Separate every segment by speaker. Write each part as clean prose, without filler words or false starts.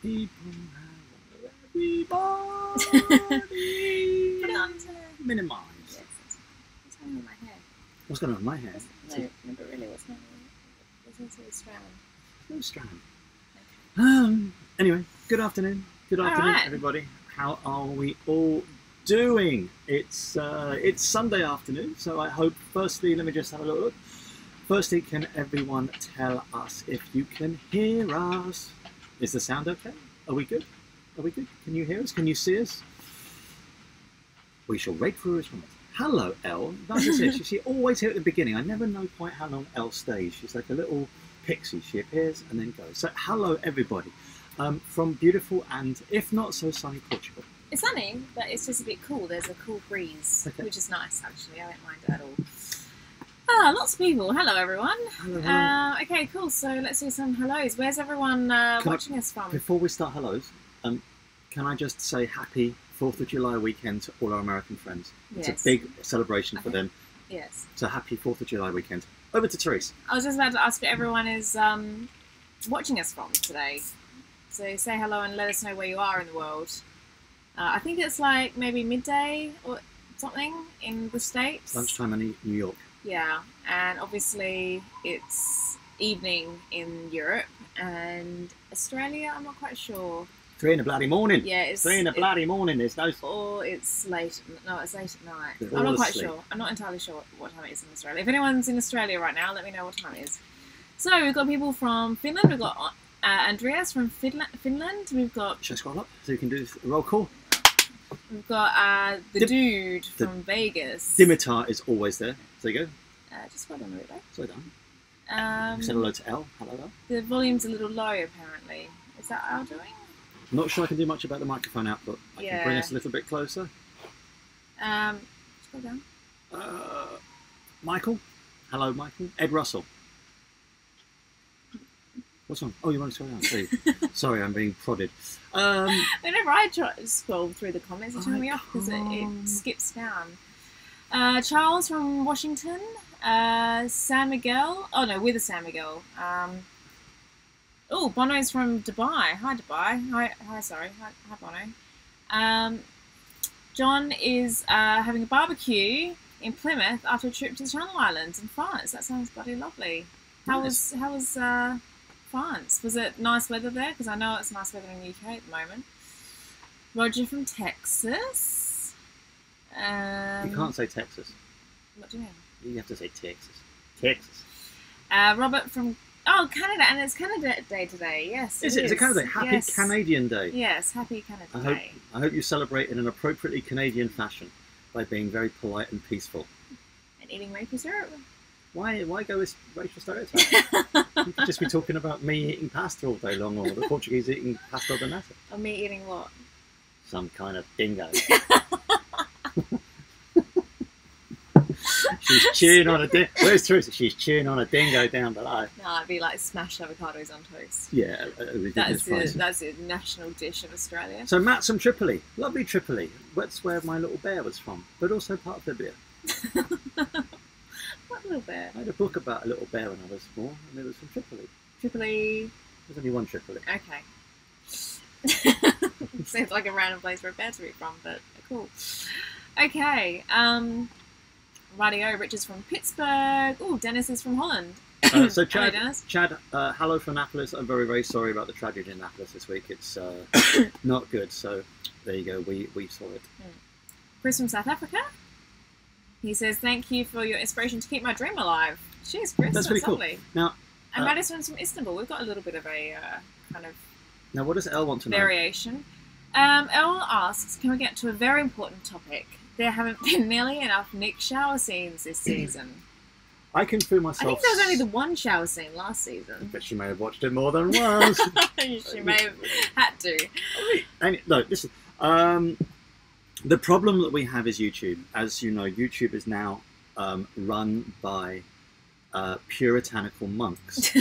Speaker 1: People, everybody.
Speaker 2: Put it on to...
Speaker 1: Minimise.
Speaker 2: Yes, what's going on with my hair?
Speaker 1: What's going on with my hair?
Speaker 2: No, but really, what's going on? There's also a strand.
Speaker 1: No strand.
Speaker 2: Okay.
Speaker 1: Anyway, good afternoon. Good afternoon,
Speaker 2: right.
Speaker 1: everybody. How are we all doing? It's Sunday afternoon, so I hope. Firstly, let me just have a little look. Firstly, can everyone tell us if you can hear us? Is the sound okay? Are we good? Are we good? Can you hear us? Can you see us? We shall wait for a response. Hello, Elle. Nice to see you. She's always here at the beginning. I never know quite how long Elle stays. She's like a little pixie. She appears and then goes. So, hello, everybody, from beautiful and, if not so sunny, Portugal.
Speaker 2: It's sunny, but it's just a bit cool. There's a cool breeze,
Speaker 1: Okay.
Speaker 2: which is nice, actually. I don't mind it at all. Ah, lots of people. Hello, everyone.
Speaker 1: Hello, hello.
Speaker 2: Okay, cool. So let's do some hellos. Where's everyone watching us from?
Speaker 1: Before we start hellos, can I just say happy 4th of July weekend to all our American friends? It's
Speaker 2: Yes.
Speaker 1: a big celebration for them.
Speaker 2: Yes.
Speaker 1: So happy 4th of July weekend. Over to Therese.
Speaker 2: I was just about to ask where everyone is watching us from today. So say hello and let us know where you are in the world. I think it's like maybe midday or something in the States.
Speaker 1: Lunchtime in New York.
Speaker 2: Yeah, and obviously it's evening in Europe and Australia. I'm not quite sure.
Speaker 1: 3 in the bloody morning.
Speaker 2: Yeah, it's
Speaker 1: 3 in the bloody morning. There's no.
Speaker 2: or it's late. No, it's late at night.
Speaker 1: They're
Speaker 2: I'm
Speaker 1: all
Speaker 2: not quite
Speaker 1: asleep.
Speaker 2: sure. I'm not entirely sure what time it is in Australia. If anyone's in Australia right now, let me know what time it is. So we've got people from Finland. We've got Andreas from Finland. We've got
Speaker 1: Should I scroll up so you can do this roll call?
Speaker 2: the dude from Vegas.
Speaker 1: Dimitar is always there. There you go.
Speaker 2: Just hold on a bit though.
Speaker 1: So done. Say hello to Elle. Hello, Elle.
Speaker 2: The volume's a little low apparently. Is that our doing?
Speaker 1: I'm not sure I can do much about the microphone output. I can bring
Speaker 2: Yeah.
Speaker 1: us a little bit closer.
Speaker 2: Scroll down.
Speaker 1: Michael. Hello, Michael. Ed Russell. What's wrong? Oh, you want to scroll down? Sorry, sorry, I'm being prodded.
Speaker 2: Whenever I try to scroll through the comments, it turns me off because it
Speaker 1: can't.
Speaker 2: skips down. Charles from Washington. San Miguel. Oh no, with a San Miguel. Oh, Bono's from Dubai. Hi, Dubai. Hi. Sorry. Hi, Bono. John is having a barbecue in Plymouth after a trip to the Channel Islands in France. That sounds bloody lovely. How
Speaker 1: Nice.
Speaker 2: was France? Was it nice weather there? Because I know it's nice weather in the UK at the moment. Roger from Texas.
Speaker 1: You can't say Texas.
Speaker 2: What do you mean?
Speaker 1: You have to say Texas. Texas.
Speaker 2: Robert from Canada, and it's Canada Day today. Yes,
Speaker 1: Is it? Is it Canada Day? Happy
Speaker 2: Yes.
Speaker 1: Canadian Day.
Speaker 2: Yes, happy Canada Day.
Speaker 1: I hope you celebrate in an appropriately Canadian fashion by being very polite and peaceful.
Speaker 2: And eating maple syrup.
Speaker 1: Why go with racial stereotypes? You could just be talking about me eating pasta all day long, or the Portuguese eating pasta de nata.
Speaker 2: Or me eating what?
Speaker 1: Some kind of dingo. She's chewing on a dingo. Where's Teresa? She's chewing on a dingo down below.
Speaker 2: No, it'd be like smashed avocados on toast.
Speaker 1: Yeah,
Speaker 2: That's the national dish of Australia.
Speaker 1: So Matt's from Tripoli. Lovely Tripoli. That's where my little bear was from, but also part of Libya.
Speaker 2: What little bear?
Speaker 1: I had a book about a little bear when I was small, and it was from Tripoli.
Speaker 2: Tripoli.
Speaker 1: There's only one Tripoli.
Speaker 2: Okay. Seems like a random place for a bear to be from, but cool. Okay. Radio. Richard's from Pittsburgh. Oh, Dennis is from Holland.
Speaker 1: So
Speaker 2: Hello, Dennis.
Speaker 1: Chad, hello from Annapolis. I'm very, very sorry about the tragedy in Annapolis this week. It's not good. So there you go. We saw it.
Speaker 2: Chris from South Africa. He says, "Thank you for your inspiration to keep my dream alive." Cheers, Chris.
Speaker 1: That's pretty cool.
Speaker 2: Lovely.
Speaker 1: Now,
Speaker 2: And Madison's from Istanbul. We've got a little bit of a kind of
Speaker 1: now what does Elle want to know?
Speaker 2: variation. Elle asks, "Can we get to a very important topic? There haven't been nearly enough Nick shower scenes this season."
Speaker 1: I can feel
Speaker 2: I
Speaker 1: myself.
Speaker 2: think there was only the one shower scene last season.
Speaker 1: But she may have watched it more than once.
Speaker 2: She may have had to.
Speaker 1: And, no, listen. The problem that we have is YouTube. As you know, YouTube is now run by puritanical monks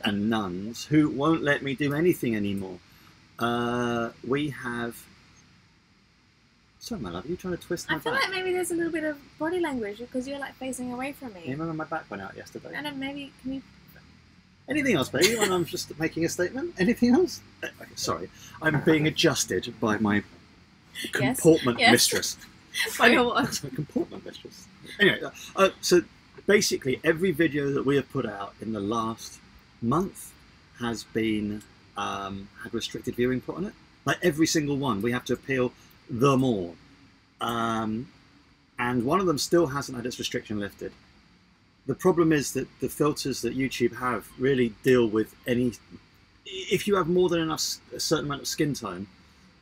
Speaker 1: and nuns who won't let me do anything anymore. We have... Sorry, my love, are you trying to twist my
Speaker 2: I feel
Speaker 1: back?
Speaker 2: like maybe there's a little bit of body language because you're like facing away from
Speaker 1: You
Speaker 2: me.
Speaker 1: remember my back went out yesterday?
Speaker 2: And then maybe, can you...
Speaker 1: Anything else, baby? When I'm just making a statement? Anything else? Okay, sorry. I'm being adjusted by my comportment mistress.
Speaker 2: By your what?
Speaker 1: Comportment mistress. Anyway, so basically every video that we have put out in the last month has been had restricted viewing put on it. Like every single one, we have to appeal them all. And one of them still hasn't had its restriction lifted. The problem is that the filters that YouTube have really deal with any... If you have more than enough, a certain amount of skin tone,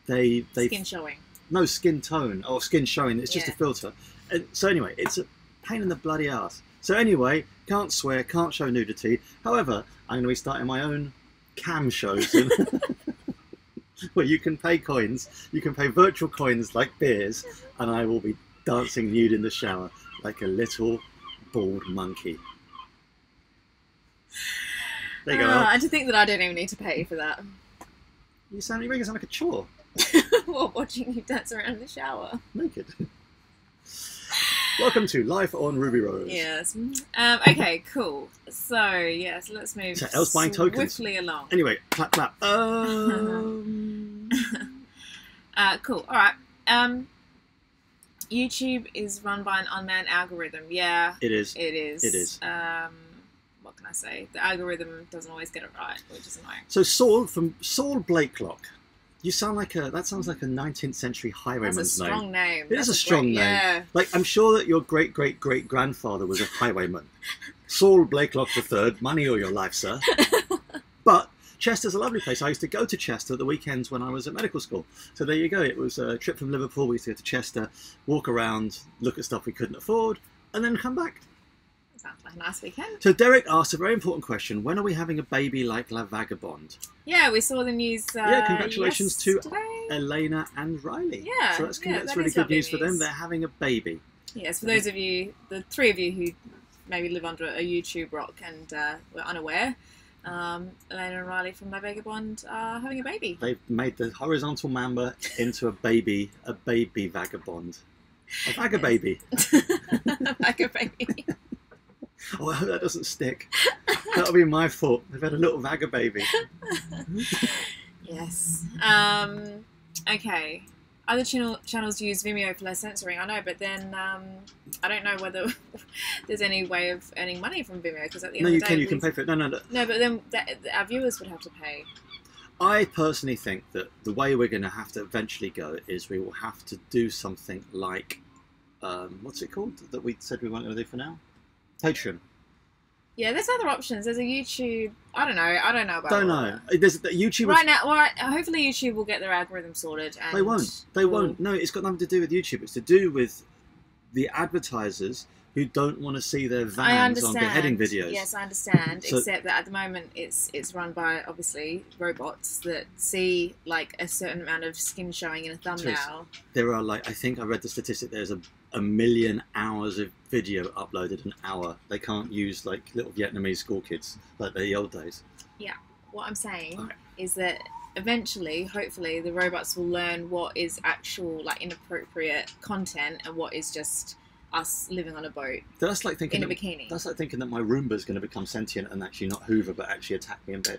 Speaker 1: they
Speaker 2: Skin showing.
Speaker 1: No, skin tone or skin showing. It's just a filter. And so anyway, it's a pain in the bloody ass. So anyway, can't swear, can't show nudity. However, I'm going to be starting my own cam shows where you can pay coins. You can pay virtual coins like beers, and I will be dancing nude in the shower like a little bald monkey. There you go.
Speaker 2: I just think that I don't even need to pay for that.
Speaker 1: You make it sound like a chore.
Speaker 2: What, watching you dance around in the shower?
Speaker 1: Naked. Welcome to Life on Ruby Rose.
Speaker 2: Yes. Okay, cool. So, yes, let's move
Speaker 1: Elle's buying tokens.
Speaker 2: Swiftly along.
Speaker 1: Anyway, clap, clap.
Speaker 2: Cool. All right. YouTube is run by an unmanned algorithm. Yeah.
Speaker 1: It is.
Speaker 2: It is.
Speaker 1: It is.
Speaker 2: What can I say? The algorithm doesn't always get it right, which is annoying.
Speaker 1: So Saul Blakelock. You sound like that sounds like a 19th century highwayman's name.
Speaker 2: That's a strong name.
Speaker 1: It is a strong name.
Speaker 2: Yeah.
Speaker 1: Like, I'm sure that your great-great-great-grandfather was a highwayman. Saul Blakelock III, money or your life, sir. But Chester's a lovely place. I used to go to Chester at the weekends when I was at medical school. So there you go. It was a trip from Liverpool. We used to go to Chester, walk around, look at stuff we couldn't afford, and then come back.
Speaker 2: Sounds like a nice weekend.
Speaker 1: So Derek asked a very important question. When are we having a baby like Liveaboard?
Speaker 2: Yeah, we saw the news
Speaker 1: yeah, congratulations
Speaker 2: yesterday.
Speaker 1: to Elena and Riley.
Speaker 2: Yeah,
Speaker 1: so that's
Speaker 2: that
Speaker 1: really
Speaker 2: is
Speaker 1: good news
Speaker 2: lovely
Speaker 1: for them. They're having a baby.
Speaker 2: Yes, for those of you, the three of you who maybe live under a YouTube rock and were unaware, Elena and Riley from Liveaboard are having a baby.
Speaker 1: They've made the horizontal mamba into a baby vagabond. A vagababy.
Speaker 2: A vagababy.
Speaker 1: Oh, I hope that doesn't stick. That'll be my fault. They've had a little vagababy.
Speaker 2: Yes. Okay. Other channels use Vimeo for less censoring, I know, but then I don't know whether there's any way of earning money from Vimeo, because at the end of the day...
Speaker 1: you can pay for it. No.
Speaker 2: No, but then our viewers would have to pay.
Speaker 1: I personally think that the way we're going to have to eventually go is we will have to do something like... what's it called that we said we weren't going to do for now? Patreon.
Speaker 2: Yeah, there's other options. There's a YouTube. I don't know about.
Speaker 1: Don't know. There's YouTube
Speaker 2: right now. Well, hopefully YouTube will get their algorithm sorted. And
Speaker 1: they won't. They won't. No, it's got nothing to do with YouTube. It's to do with the advertisers who don't want to see their vans on beheading videos.
Speaker 2: Yes, I understand. So, except that at the moment it's run by obviously robots that see like a certain amount of skin showing in a thumbnail.
Speaker 1: There are like, I think I read the statistic. There's a million hours of video uploaded an hour. They can't use like little Vietnamese school kids like the old days. Yeah.
Speaker 2: What I'm saying is that eventually, hopefully, the robots will learn what is actual like inappropriate content and what is just us living on a boat.
Speaker 1: That's like thinking
Speaker 2: in a bikini.
Speaker 1: That's like thinking that my Roomba's going to become sentient and actually not Hoover, but actually attack me in bed.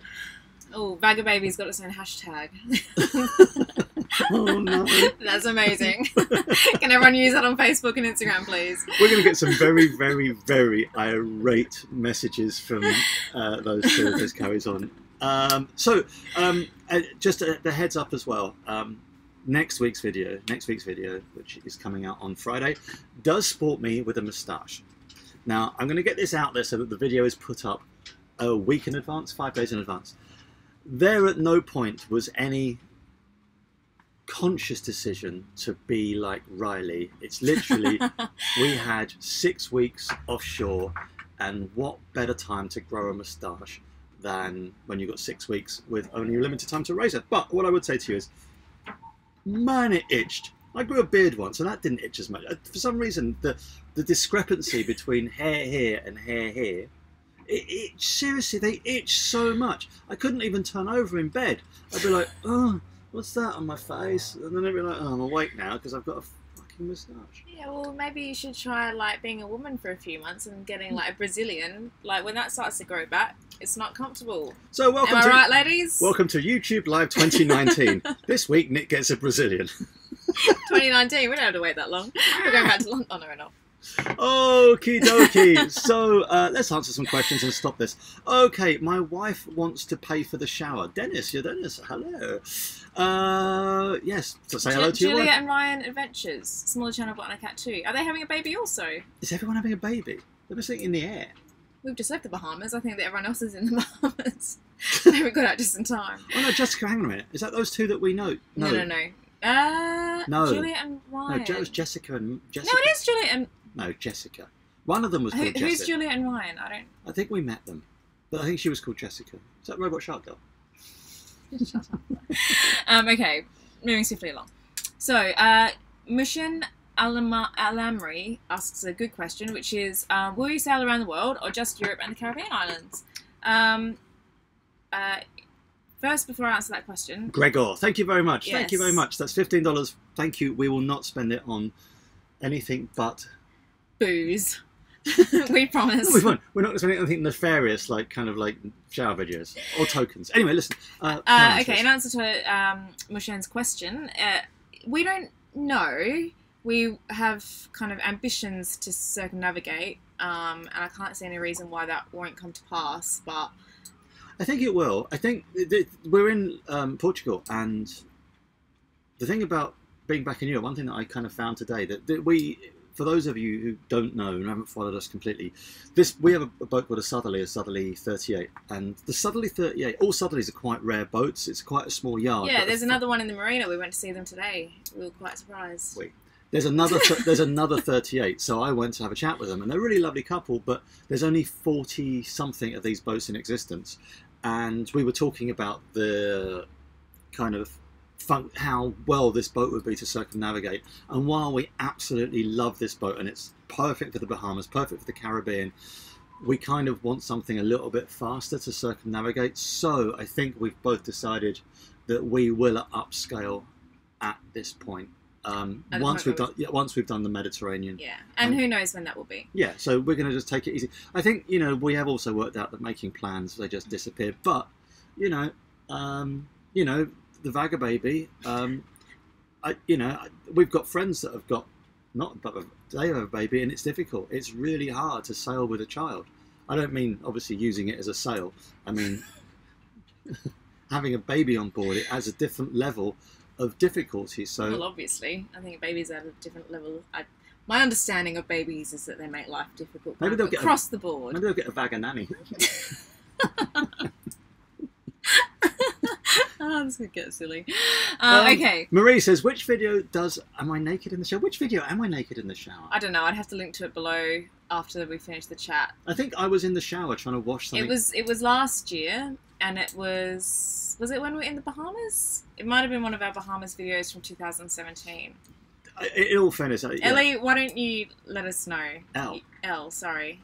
Speaker 2: Oh, Vagababy's got its own hashtag.
Speaker 1: Oh no.
Speaker 2: That's amazing. Can everyone use that on Facebook and Instagram, please?
Speaker 1: We're going to get some very, very, very irate messages from those two as this carries on. Just the heads up as well. Next week's video, which is coming out on Friday, does sport me with a moustache. Now, I'm going to get this out there so that the video is put up a week in advance, 5 days in advance. There at no point was any conscious decision to be like Riley. It's literally, we had 6 weeks offshore, and what better time to grow a moustache than when you've got 6 weeks with only a limited time to raise it. But what I would say to you is, man, it itched. I grew a beard once and that didn't itch as much. For some reason, the discrepancy between hair here and hair here, seriously, they itch so much. I couldn't even turn over in bed. I'd be like, oh, what's that on my face? And then I'd be like, oh, I'm awake now because I've got a fucking moustache.
Speaker 2: Yeah, well, maybe you should try like being a woman for a few months and getting like a Brazilian. Like when that starts to grow back, it's not comfortable.
Speaker 1: So welcome
Speaker 2: Am I
Speaker 1: to
Speaker 2: right, ladies?
Speaker 1: welcome to YouTube Live 2019. This week, Nick gets a Brazilian.
Speaker 2: 2019. We don't have to wait that long. We're going back to London. Oh, no, we're not.
Speaker 1: Okie dokie. So let's answer some questions and stop this. Okay, my wife wants to pay for the shower. Dennis, you're Dennis. Hello. Yes, so say hello to your
Speaker 2: Julia
Speaker 1: wife.
Speaker 2: and Ryan Adventures. Smaller channel got on a cat too. Are they having a baby also?
Speaker 1: Is everyone having a baby? They're just in the air.
Speaker 2: We've just left the Bahamas. I think that everyone else is in the Bahamas. They haven't got out just in time.
Speaker 1: Oh no, Jessica, hang on a minute. Is that those two that we know?
Speaker 2: No.
Speaker 1: No.
Speaker 2: Julia and Ryan.
Speaker 1: No, it was Jessica and Jessica.
Speaker 2: No, it is Julia and...
Speaker 1: No, Jessica. One of them was called Jessica.
Speaker 2: Who's Julia and Ryan?
Speaker 1: I think we met them. But I think she was called Jessica. Is that Robot Shark Girl?
Speaker 2: Shut up. Okay, moving swiftly along. So, Mushin Alamri asks a good question, which is, will you sail around the world or just Europe and the Caribbean islands? First, before I answer that question...
Speaker 1: Gregor, thank you very much.
Speaker 2: Yes.
Speaker 1: Thank you very much. That's $15. Thank you. We will not spend it on anything but...
Speaker 2: booze. We promise.
Speaker 1: No, we won't. We're not going to spend anything nefarious, like kind of like shower videos or tokens. Anyway, listen.
Speaker 2: Okay, in answer to Mushin's question, we don't know. We have kind of ambitions to circumnavigate, and I can't see any reason why that won't come to pass, but...
Speaker 1: I think it will. I think we're in Portugal, and the thing about being back in Europe, one thing that I kind of found today, that we, for those of you who don't know and haven't followed us completely, we have a boat called a Southerly 38, and the Southerly 38, all Southerlies are quite rare boats. It's quite a small yard.
Speaker 2: Yeah, there's another one in the marina. We went to see them today. We were quite surprised.
Speaker 1: Wait. There's another 38, so I went to have a chat with them, and they're a really lovely couple, but there's only 40-something of these boats in existence, and we were talking about the kind of how well this boat would be to circumnavigate, and while we absolutely love this boat, and it's perfect for the Bahamas, perfect for the Caribbean, we kind of want something a little bit faster to circumnavigate, so I think we've both decided that we will upscale at this point. Once we've done the Mediterranean,
Speaker 2: yeah, and who knows when that will be.
Speaker 1: Yeah, so we're going to just take it easy. I think we have also worked out that making plans, they just disappear. But the Vaga baby, we've got friends that have got they have a baby, and it's difficult. It's really hard to sail with a child. I don't mean obviously using it as a sail. I mean having a baby on board. It has a different level of difficulty. So
Speaker 2: well, obviously, I think babies are at a different level. My understanding of babies is that they make life difficult.
Speaker 1: Maybe they'll get
Speaker 2: across the board.
Speaker 1: Maybe they'll get a Vaga nanny.
Speaker 2: Oh, this could get silly. Okay.
Speaker 1: Marie says, "Which video am I naked in the shower? Which video am I naked in the shower?"
Speaker 2: I don't know. I'd have to link to it below after we finish the chat.
Speaker 1: I think I was in the shower trying to wash something.
Speaker 2: It was last year, and it was it when we were in the Bahamas? It might have been one of our Bahamas videos from 2017.
Speaker 1: In all fairness,
Speaker 2: Ellie, why don't you let us know?
Speaker 1: Elle,
Speaker 2: sorry.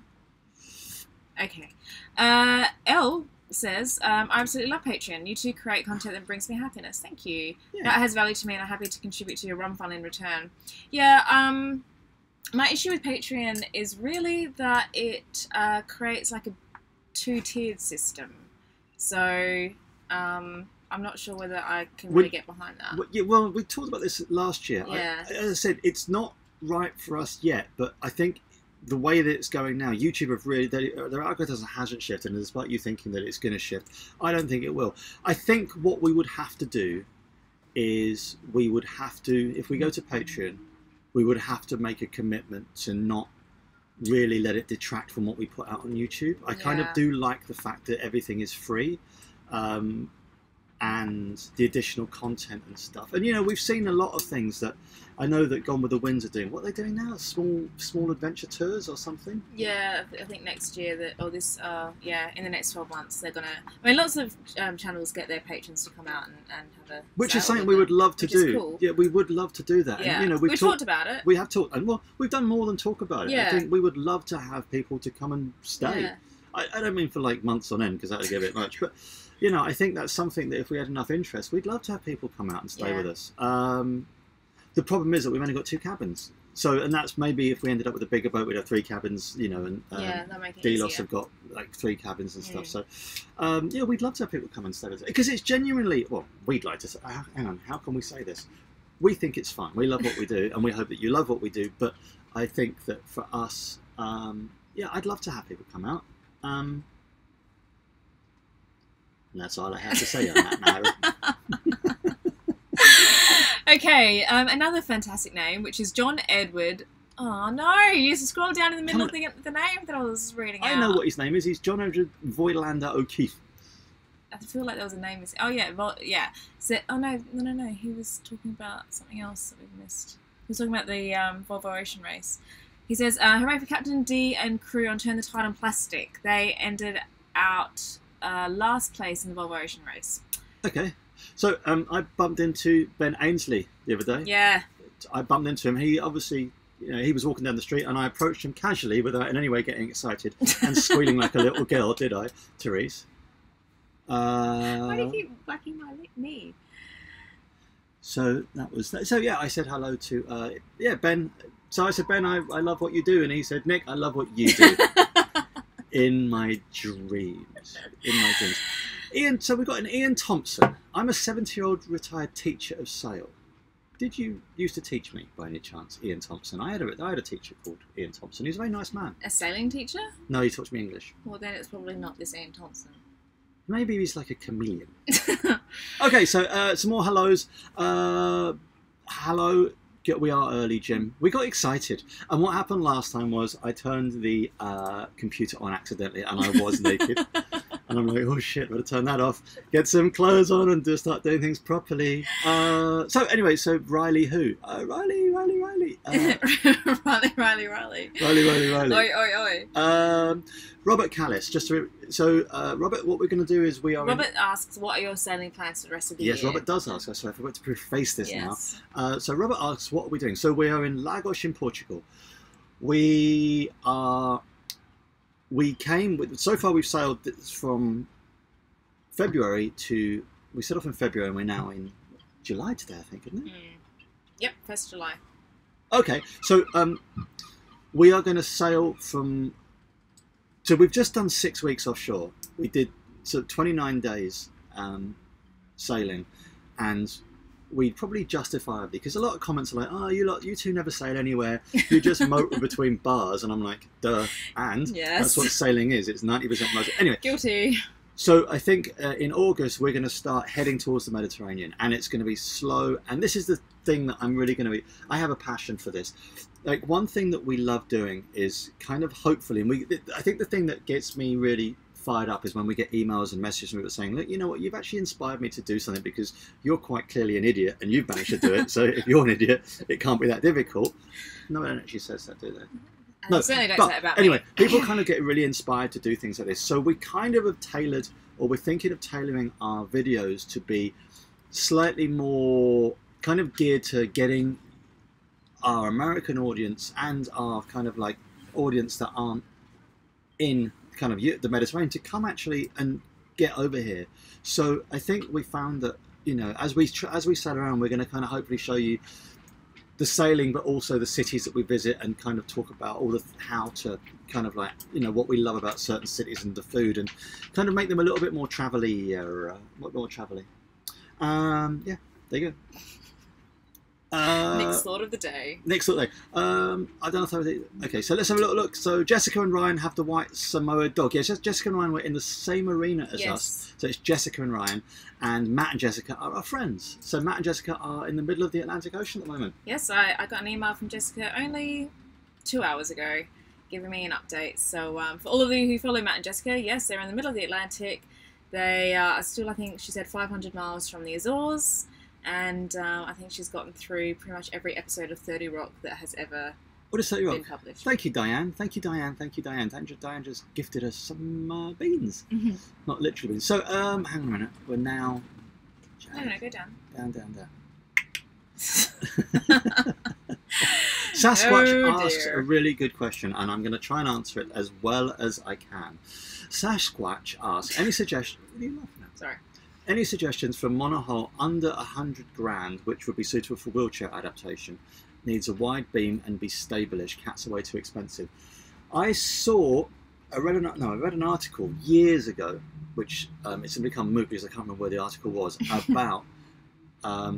Speaker 2: Okay. Elle says, I absolutely love Patreon. You two create content that brings me happiness. Thank you.
Speaker 1: Yeah.
Speaker 2: That has value to me, and I'm happy to contribute to your rum fund in return. Yeah, my issue with Patreon is really that it creates like a two-tiered system. So I'm not sure whether I can really get behind that.
Speaker 1: Well, we talked about this last year.
Speaker 2: Yeah.
Speaker 1: As I said, it's not right for us yet, but I think the way that it's going now, YouTube have really, their algorithm hasn't shifted, and despite you thinking that it's going to shift, I don't think it will. I think what we would have to do is if we go to Patreon, we would have to make a commitment to not really let it detract from what we put out on YouTube. I kind of do like the fact that everything is free, and the additional content and stuff. And we've seen a lot of things that I know that Gone with the Winds are doing. What are they doing now? Small adventure tours or something?
Speaker 2: Yeah, I think next year in the next 12 months they're gonna. I mean, lots of channels get their patrons to come out and have a.
Speaker 1: Which is something we would love to do.
Speaker 2: Cool.
Speaker 1: Yeah, we would love to do that.
Speaker 2: Yeah,
Speaker 1: and,
Speaker 2: we've talked about it.
Speaker 1: We have talked, and we've done more than talk about it.
Speaker 2: Yeah.
Speaker 1: I think we would love to have people to come and stay.
Speaker 2: Yeah.
Speaker 1: I don't mean for like months on end, because that would get a bit much, but I think that's something that if we had enough interest, we'd love to have people come out and stay with us. the problem is that we've only got 2 cabins. So, and that's maybe if we ended up with a bigger boat, we'd have 3 cabins, you know, and
Speaker 2: that'll make it
Speaker 1: Delos
Speaker 2: easier.
Speaker 1: have got like 3 cabins and stuff. So, yeah, we'd love to have people come and stay with us because it's genuinely, well, we'd like to say, hang on, how can we say this? We think it's fun. We love what we do, and we hope that you love what we do. But I think that for us, yeah, I'd love to have people come out. And that's all I have to say on that now.
Speaker 2: Okay, another fantastic name, which is John Edward. Oh no, you used to scroll down in the middle of the name that I was reading out.
Speaker 1: I know what his name is. He's John Edward Voigtlander O'Keefe.
Speaker 2: I feel like there was a name. Oh yeah, yeah. So, oh no. He was talking about something else that we missed. He was talking about the Volvo Ocean Race. He says, "Hooray for Captain D and crew on Turn the Tide on Plastic. They ended out last place in the Volvo Ocean Race."
Speaker 1: Okay. So I bumped into Ben Ainsley the other day.
Speaker 2: Yeah.
Speaker 1: I bumped into him. He obviously, you know, he was walking down the street, and I approached him casually without in any way getting excited and squealing like a little girl, did I, Therese?
Speaker 2: Why do you keep whacking my knee?
Speaker 1: So that was that. So yeah, I said hello to Ben. So I said, Ben, I love what you do, and he said, Nick, I love what you do. In my dreams. Ian, so we've got an Ian Thompson. I'm a 70-year-old retired teacher of sail. Did you used to teach me by any chance, Ian Thompson? I had a teacher called Ian Thompson. He's a very nice man.
Speaker 2: A sailing teacher?
Speaker 1: No, he taught me English.
Speaker 2: Well, then it's probably not this Ian Thompson.
Speaker 1: Maybe he's like a chameleon. Okay, so some more hellos. Hello. We are early, Jim. We got excited, and what happened last time was I turned the computer on accidentally, and I was naked. And I'm like, oh shit, better turn that off, get some clothes on, and just start doing things properly. So anyway, so Riley who? Riley.
Speaker 2: Riley. Oi, oi, oi.
Speaker 1: Robert Callis. Robert, what we're going to do is
Speaker 2: Robert asks, what are your sailing plans for the rest of the year?
Speaker 1: Yes, Robert does ask. So I forgot to preface this
Speaker 2: yes.
Speaker 1: now. So Robert asks, what are we doing? So we are in Lagos in Portugal. So far we've sailed from February to, we set off in February and we're now in July today, I think, isn't it?
Speaker 2: Yep, 1st July.
Speaker 1: Okay, so we are going to sail from, so we've just done 6 weeks offshore. We did 29 days sailing, and we probably justifiably, because a lot of comments are like, oh, you two never sail anywhere, you just motor between bars, and I'm like, duh, and
Speaker 2: yes.
Speaker 1: That's what sailing is, it's 90% motor. Anyway,
Speaker 2: guilty.
Speaker 1: So I think in August we're going to start heading towards the Mediterranean, and it's going to be slow, and this is the thing that I'm really going to be, I have a passion for this. Like, one thing that we love doing is kind of hopefully, and I think the thing that gets me really fired up is when we get emails and messages from people saying, look, you know what, you've actually inspired me to do something because you're quite clearly an idiot and you've managed to do it, so if you're an idiot it can't be that difficult. No one actually says that, do they?
Speaker 2: No, certainly don't say it about
Speaker 1: anyway,
Speaker 2: me.
Speaker 1: people kind of get really inspired to do things like this, so we kind of have tailored, or we're thinking of tailoring our videos to be slightly more kind of geared to getting our American audience and our kind of like audience that aren't in kind of the Mediterranean to come actually and get over here. So I think we found that, you know, as we sail around, we're going to kind of hopefully show you the sailing, but also the cities that we visit, and kind of talk about all the how to kind of like, you know, what we love about certain cities and the food, and kind of make them a little bit more travel-y, yeah, there you go.
Speaker 2: Nick's thought of the day.
Speaker 1: I don't know if I was, okay, so let's have a little look. So Jessica and Ryan have the white Samoa dog. Yes, Jessica and Ryan were in the same arena as us. So it's Jessica and Ryan, and Matt and Jessica are our friends. So Matt and Jessica are in the middle of the Atlantic Ocean at the moment. Yes,
Speaker 2: I got an email from Jessica only 2 hours ago giving me an update. So for all of you who follow Matt and Jessica, yes, they're in the middle of the Atlantic. They are still, I think she said, 500 miles from the Azores. And I think she's gotten through pretty much every episode of 30 Rock that has ever been published.
Speaker 1: Thank you, Diane. Thank you, Diane. Diane just gifted us some beans. Mm-hmm. Not literally beans. So, hang on a minute. We're now...
Speaker 2: No, go down.
Speaker 1: Down. Sasquatch asks a really good question, and I'm going to try and answer it as well as I can. Sasquatch asks, any suggestions... What are you laughing at?
Speaker 2: Sorry.
Speaker 1: Any suggestions for monohull under 100 grand, which would be suitable for wheelchair adaptation? Needs a wide beam and be stable-ish. Cats are way too expensive. I read an article years ago, which it's become moot because I can't remember where the article was, about a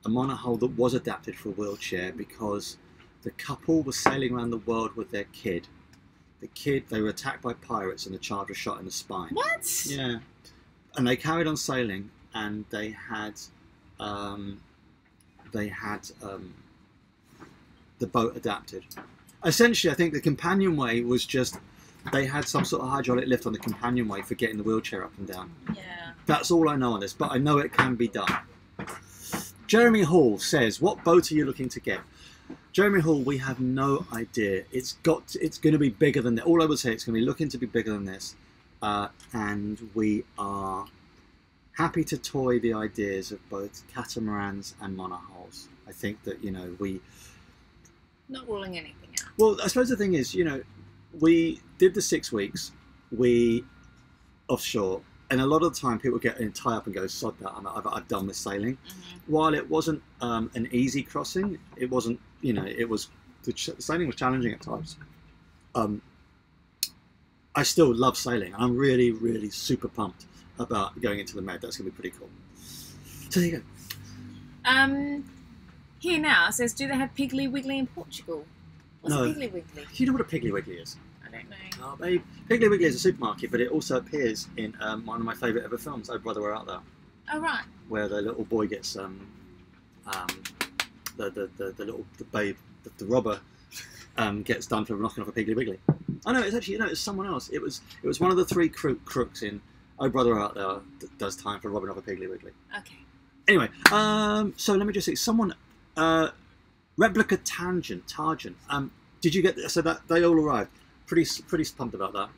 Speaker 1: monohull that was adapted for a wheelchair because the couple was sailing around the world with their kid. They were attacked by pirates and the child was shot in the spine.
Speaker 2: What?
Speaker 1: Yeah. And they carried on sailing, and they had the boat adapted. Essentially, I think the companionway was just, they had some sort of hydraulic lift on the companionway for getting the wheelchair up and down.
Speaker 2: Yeah.
Speaker 1: That's all I know on this, but I know it can be done. Jeremy Hall says, what boat are you looking to get? Jeremy Hall, we have no idea. It's going to be bigger than this. All I would say, it's going to be looking to be bigger than this. And we are happy to toy the ideas of both catamarans and monohulls. I think that,
Speaker 2: Not ruling anything out.
Speaker 1: Well, I suppose the thing is, we did the 6 weeks, we offshore, and a lot of the time people get tie up and go, sod that, I've done with sailing.
Speaker 2: Mm-hmm.
Speaker 1: While it wasn't an easy crossing, it wasn't, the sailing was challenging at times. I still love sailing. I'm really, really super pumped about going into the Med. That's going to be pretty cool. So there you go.
Speaker 2: Here now says, do they have Piggly Wiggly in Portugal? What's
Speaker 1: No.
Speaker 2: a Piggly Wiggly?
Speaker 1: Do you know what a Piggly Wiggly is?
Speaker 2: I don't know.
Speaker 1: Oh, babe. Piggly Wiggly is a supermarket, but it also appears in one of my favourite ever films, Oh Brother, We're Out There,
Speaker 2: Oh, right.
Speaker 1: where the little boy gets the babe, the robber gets done for knocking off a Piggly Wiggly. Oh no, it's actually, it's someone else. It was one of the three crooks in Oh Brother, We're Out There that does time for robbing off a Piggly Wiggly.
Speaker 2: Okay.
Speaker 1: Anyway, so let me just see. Someone, Replica Targent. Did you get? So that they all arrived. Pretty pumped about that.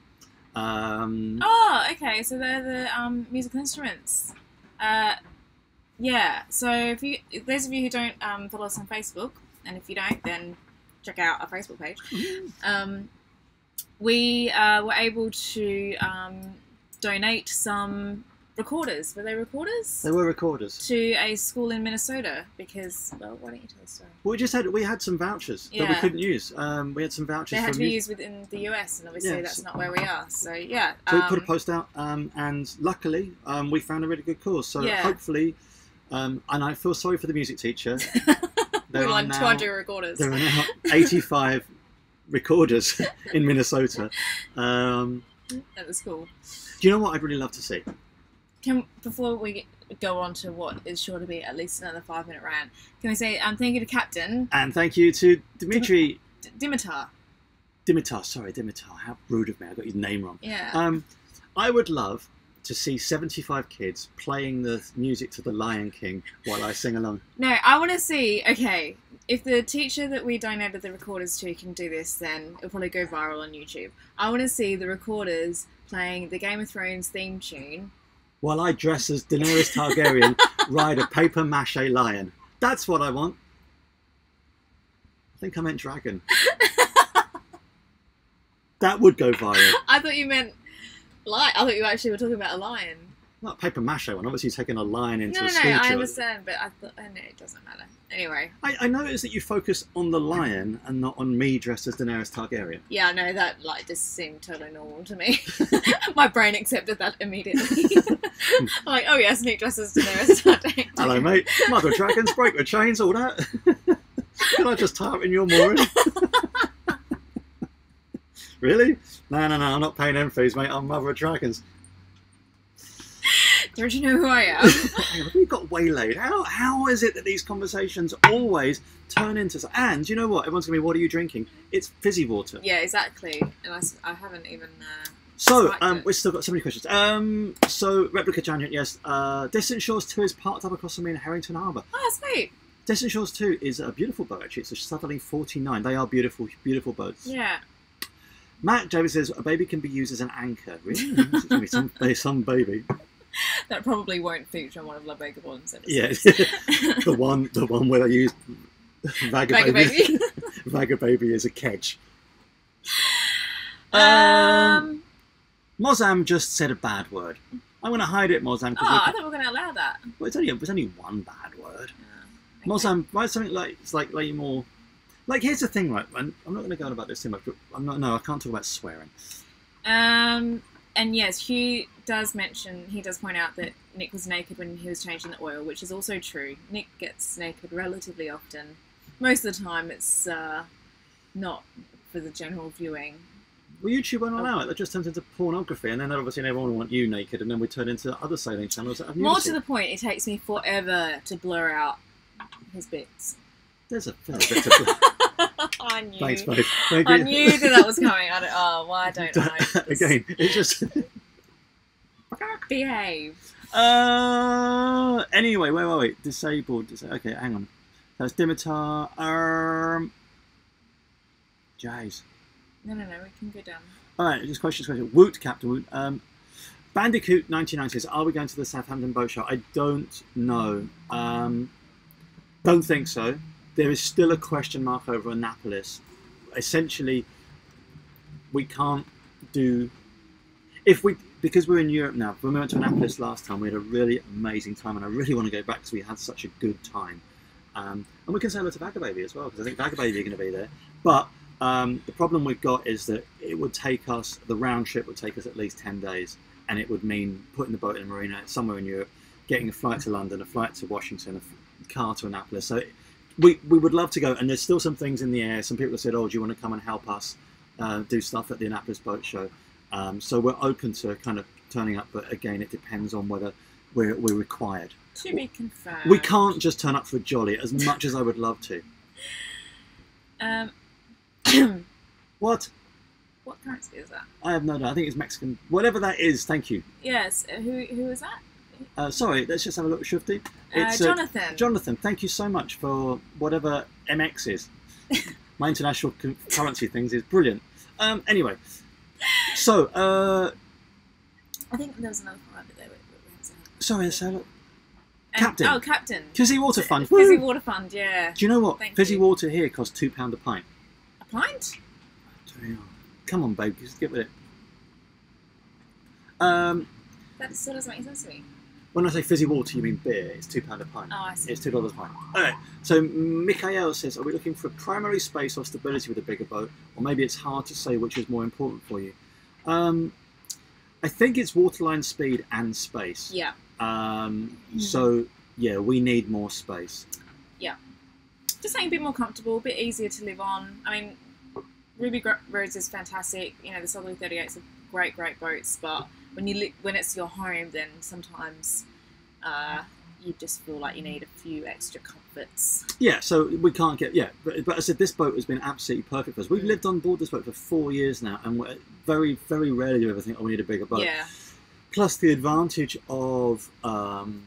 Speaker 2: Oh, okay. So they're the musical instruments. Yeah. So if those of you who don't follow us on Facebook, and if you don't, then check out our Facebook page. We were able to donate some recorders. Were they recorders?
Speaker 1: They were recorders.
Speaker 2: To a school in Minnesota because, well, why don't you tell the story?
Speaker 1: Well, we had some vouchers that we couldn't use. We had some vouchers.
Speaker 2: They had to be used within the US, and obviously that's not where we are. So yeah.
Speaker 1: So we put a post out, and luckily we found a really good cause. So hopefully, and I feel sorry for the music teacher.
Speaker 2: We won 200 recorders.
Speaker 1: There are now 85 recorders in Minnesota.
Speaker 2: At the school.
Speaker 1: Do you know what I'd really love to see?
Speaker 2: Before we go on to what is sure to be at least another 5-minute rant, can we say thank you to Captain
Speaker 1: and thank you to Dimitri
Speaker 2: Dimitar.
Speaker 1: Dimitar. How rude of me! I got his name wrong.
Speaker 2: Yeah.
Speaker 1: I would love to see 75 kids playing the music to The Lion King while I sing along.
Speaker 2: No, I want to see. Okay, if the teacher that we donated the recorders to can do this, then it'll probably go viral on YouTube. I want to see the recorders playing the Game of Thrones theme tune.
Speaker 1: While I dress as Daenerys Targaryen, ride a paper mache lion. That's what I want. I think I meant dragon. That would go viral.
Speaker 2: I thought you meant lion. I thought you actually were talking about a lion.
Speaker 1: Not a paper mache one. Obviously, taking a lion into a
Speaker 2: No,
Speaker 1: school.
Speaker 2: I understand, but I thought, no, it doesn't matter. Anyway.
Speaker 1: I noticed that you focus on the lion and not on me dressed as Daenerys Targaryen.
Speaker 2: Yeah, no, that just seemed totally normal to me. My brain accepted that immediately. I'm like, oh yes, Nick dresses Daenerys Targaryen.
Speaker 1: Hello, mate. Mother of dragons, break the chains, all that. Can I just tie up in your mooring? Really? No, I'm not paying them fees, mate. I'm Mother of Dragons.
Speaker 2: Don't you know who I am?
Speaker 1: We got waylaid. How is it that these conversations always turn into... And you know what? Everyone's going to be, what are you drinking? It's fizzy water.
Speaker 2: Yeah, exactly. And I haven't even...
Speaker 1: So, we've still got so many questions. So, Replica Tangent, yes. Distant Shores 2 is parked up across from me in Harrington Harbour.
Speaker 2: Oh, sweet.
Speaker 1: Distant Shores 2 is a beautiful boat, actually. It's a Southerly 49. They are beautiful, beautiful boats.
Speaker 2: Yeah.
Speaker 1: Matt Davis says, a baby can be used as an anchor. Really? It's going to be some baby.
Speaker 2: That probably won't feature on one of Liveaboard's episodes.
Speaker 1: Yeah, the one where they use Vagababy. Vagababy as a kedge. Mozam just said a bad word. I'm going to hide it, Mozam.
Speaker 2: Oh, I thought we were going to allow that.
Speaker 1: Well, it's only one bad word.
Speaker 2: Okay.
Speaker 1: Mozam, write something like it's like more. Like, here's the thing, right? I'm not going to go on about this too much, but no, I can't talk about swearing.
Speaker 2: And yes, Hugh does point out that Nick was naked when he was changing the oil, which is also true. Nick gets naked relatively often. Most of the time, it's not for the general viewing.
Speaker 1: Well, YouTube won't allow it. That just turns into pornography, and then obviously everyone will want you naked, and then we turn into other sailing channels that have nudity.
Speaker 2: More to the point, it takes me forever to blur out his bits.
Speaker 1: There's a fair bit to blur.
Speaker 2: I knew.
Speaker 1: Thanks, babe. Thank
Speaker 2: I
Speaker 1: you.
Speaker 2: knew that was coming. Why don't I?
Speaker 1: Again, it's just...
Speaker 2: Behave.
Speaker 1: Anyway, wait, wait, wait. Disabled. Okay, hang on. That's Dimitar. Jays.
Speaker 2: No, we can go down.
Speaker 1: Alright, just question. Woot, Captain Woot. Bandicoot 99 says, are we going to the Southampton boat show? I don't know. Don't think so. There is still a question mark over Annapolis. Essentially, we can't do... Because we're in Europe now, when we went to Annapolis last time, we had a really amazing time, and I really want to go back because we had such a good time. And we can say hello to Vagababy as well, because I think Vagababy are going to be there. But the problem we've got is that it would take us, the round trip would take us at least 10 days, and it would mean putting the boat in a marina somewhere in Europe, getting a flight to London, a flight to Washington, a car to Annapolis. So we would love to go, and there's still some things in the air. Some people have said, oh, do you want to come and help us do stuff at the Annapolis boat show? So we're open to kind of turning up, but again, it depends on whether we're required.
Speaker 2: To be confirmed.
Speaker 1: We can't just turn up for a jolly, as much as I would love to. What?
Speaker 2: What currency is that?
Speaker 1: I have no idea. I think it's Mexican. Whatever that is, thank you.
Speaker 2: Yes. Who is that?
Speaker 1: Sorry, let's just have a look, Shufti. It's
Speaker 2: Jonathan.
Speaker 1: Jonathan, thank you so much for whatever MX is. My international currency things is brilliant. Anyway, so
Speaker 2: I think there was another one over there.
Speaker 1: Sorry, let's have a look. Captain.
Speaker 2: Oh, Captain.
Speaker 1: Fizzy Water Fund.
Speaker 2: Fizzy Water Fund, yeah.
Speaker 1: Do you know what?
Speaker 2: Thank
Speaker 1: Fizzy
Speaker 2: you.
Speaker 1: water here costs £2 a pint.
Speaker 2: A pint?
Speaker 1: Come on, babe, just get with it.
Speaker 2: That still doesn't make sense to me.
Speaker 1: When I say fizzy water, you mean beer. It's £2 a pint.
Speaker 2: Oh, I see.
Speaker 1: It's $2 a pint. Okay. So Mikhail says, are we looking for primary space or stability with a bigger boat? Or maybe it's hard to say which is more important for you. I think it's waterline speed and space.
Speaker 2: Yeah.
Speaker 1: So, yeah, we need more space.
Speaker 2: Yeah. Just something a bit more comfortable, a bit easier to live on. I mean, Ruby Roads is fantastic. You know, the Southerly 38s are great boats, but when it's your home, then sometimes you just feel like you need a few extra comforts. Yeah,
Speaker 1: so we can't get... Yeah, but I said this boat has been absolutely perfect for us. We've lived on board this boat for 4 years now, and we're very, very rarely do we ever think, oh, we need a bigger boat.
Speaker 2: Yeah.
Speaker 1: Plus the advantage of kind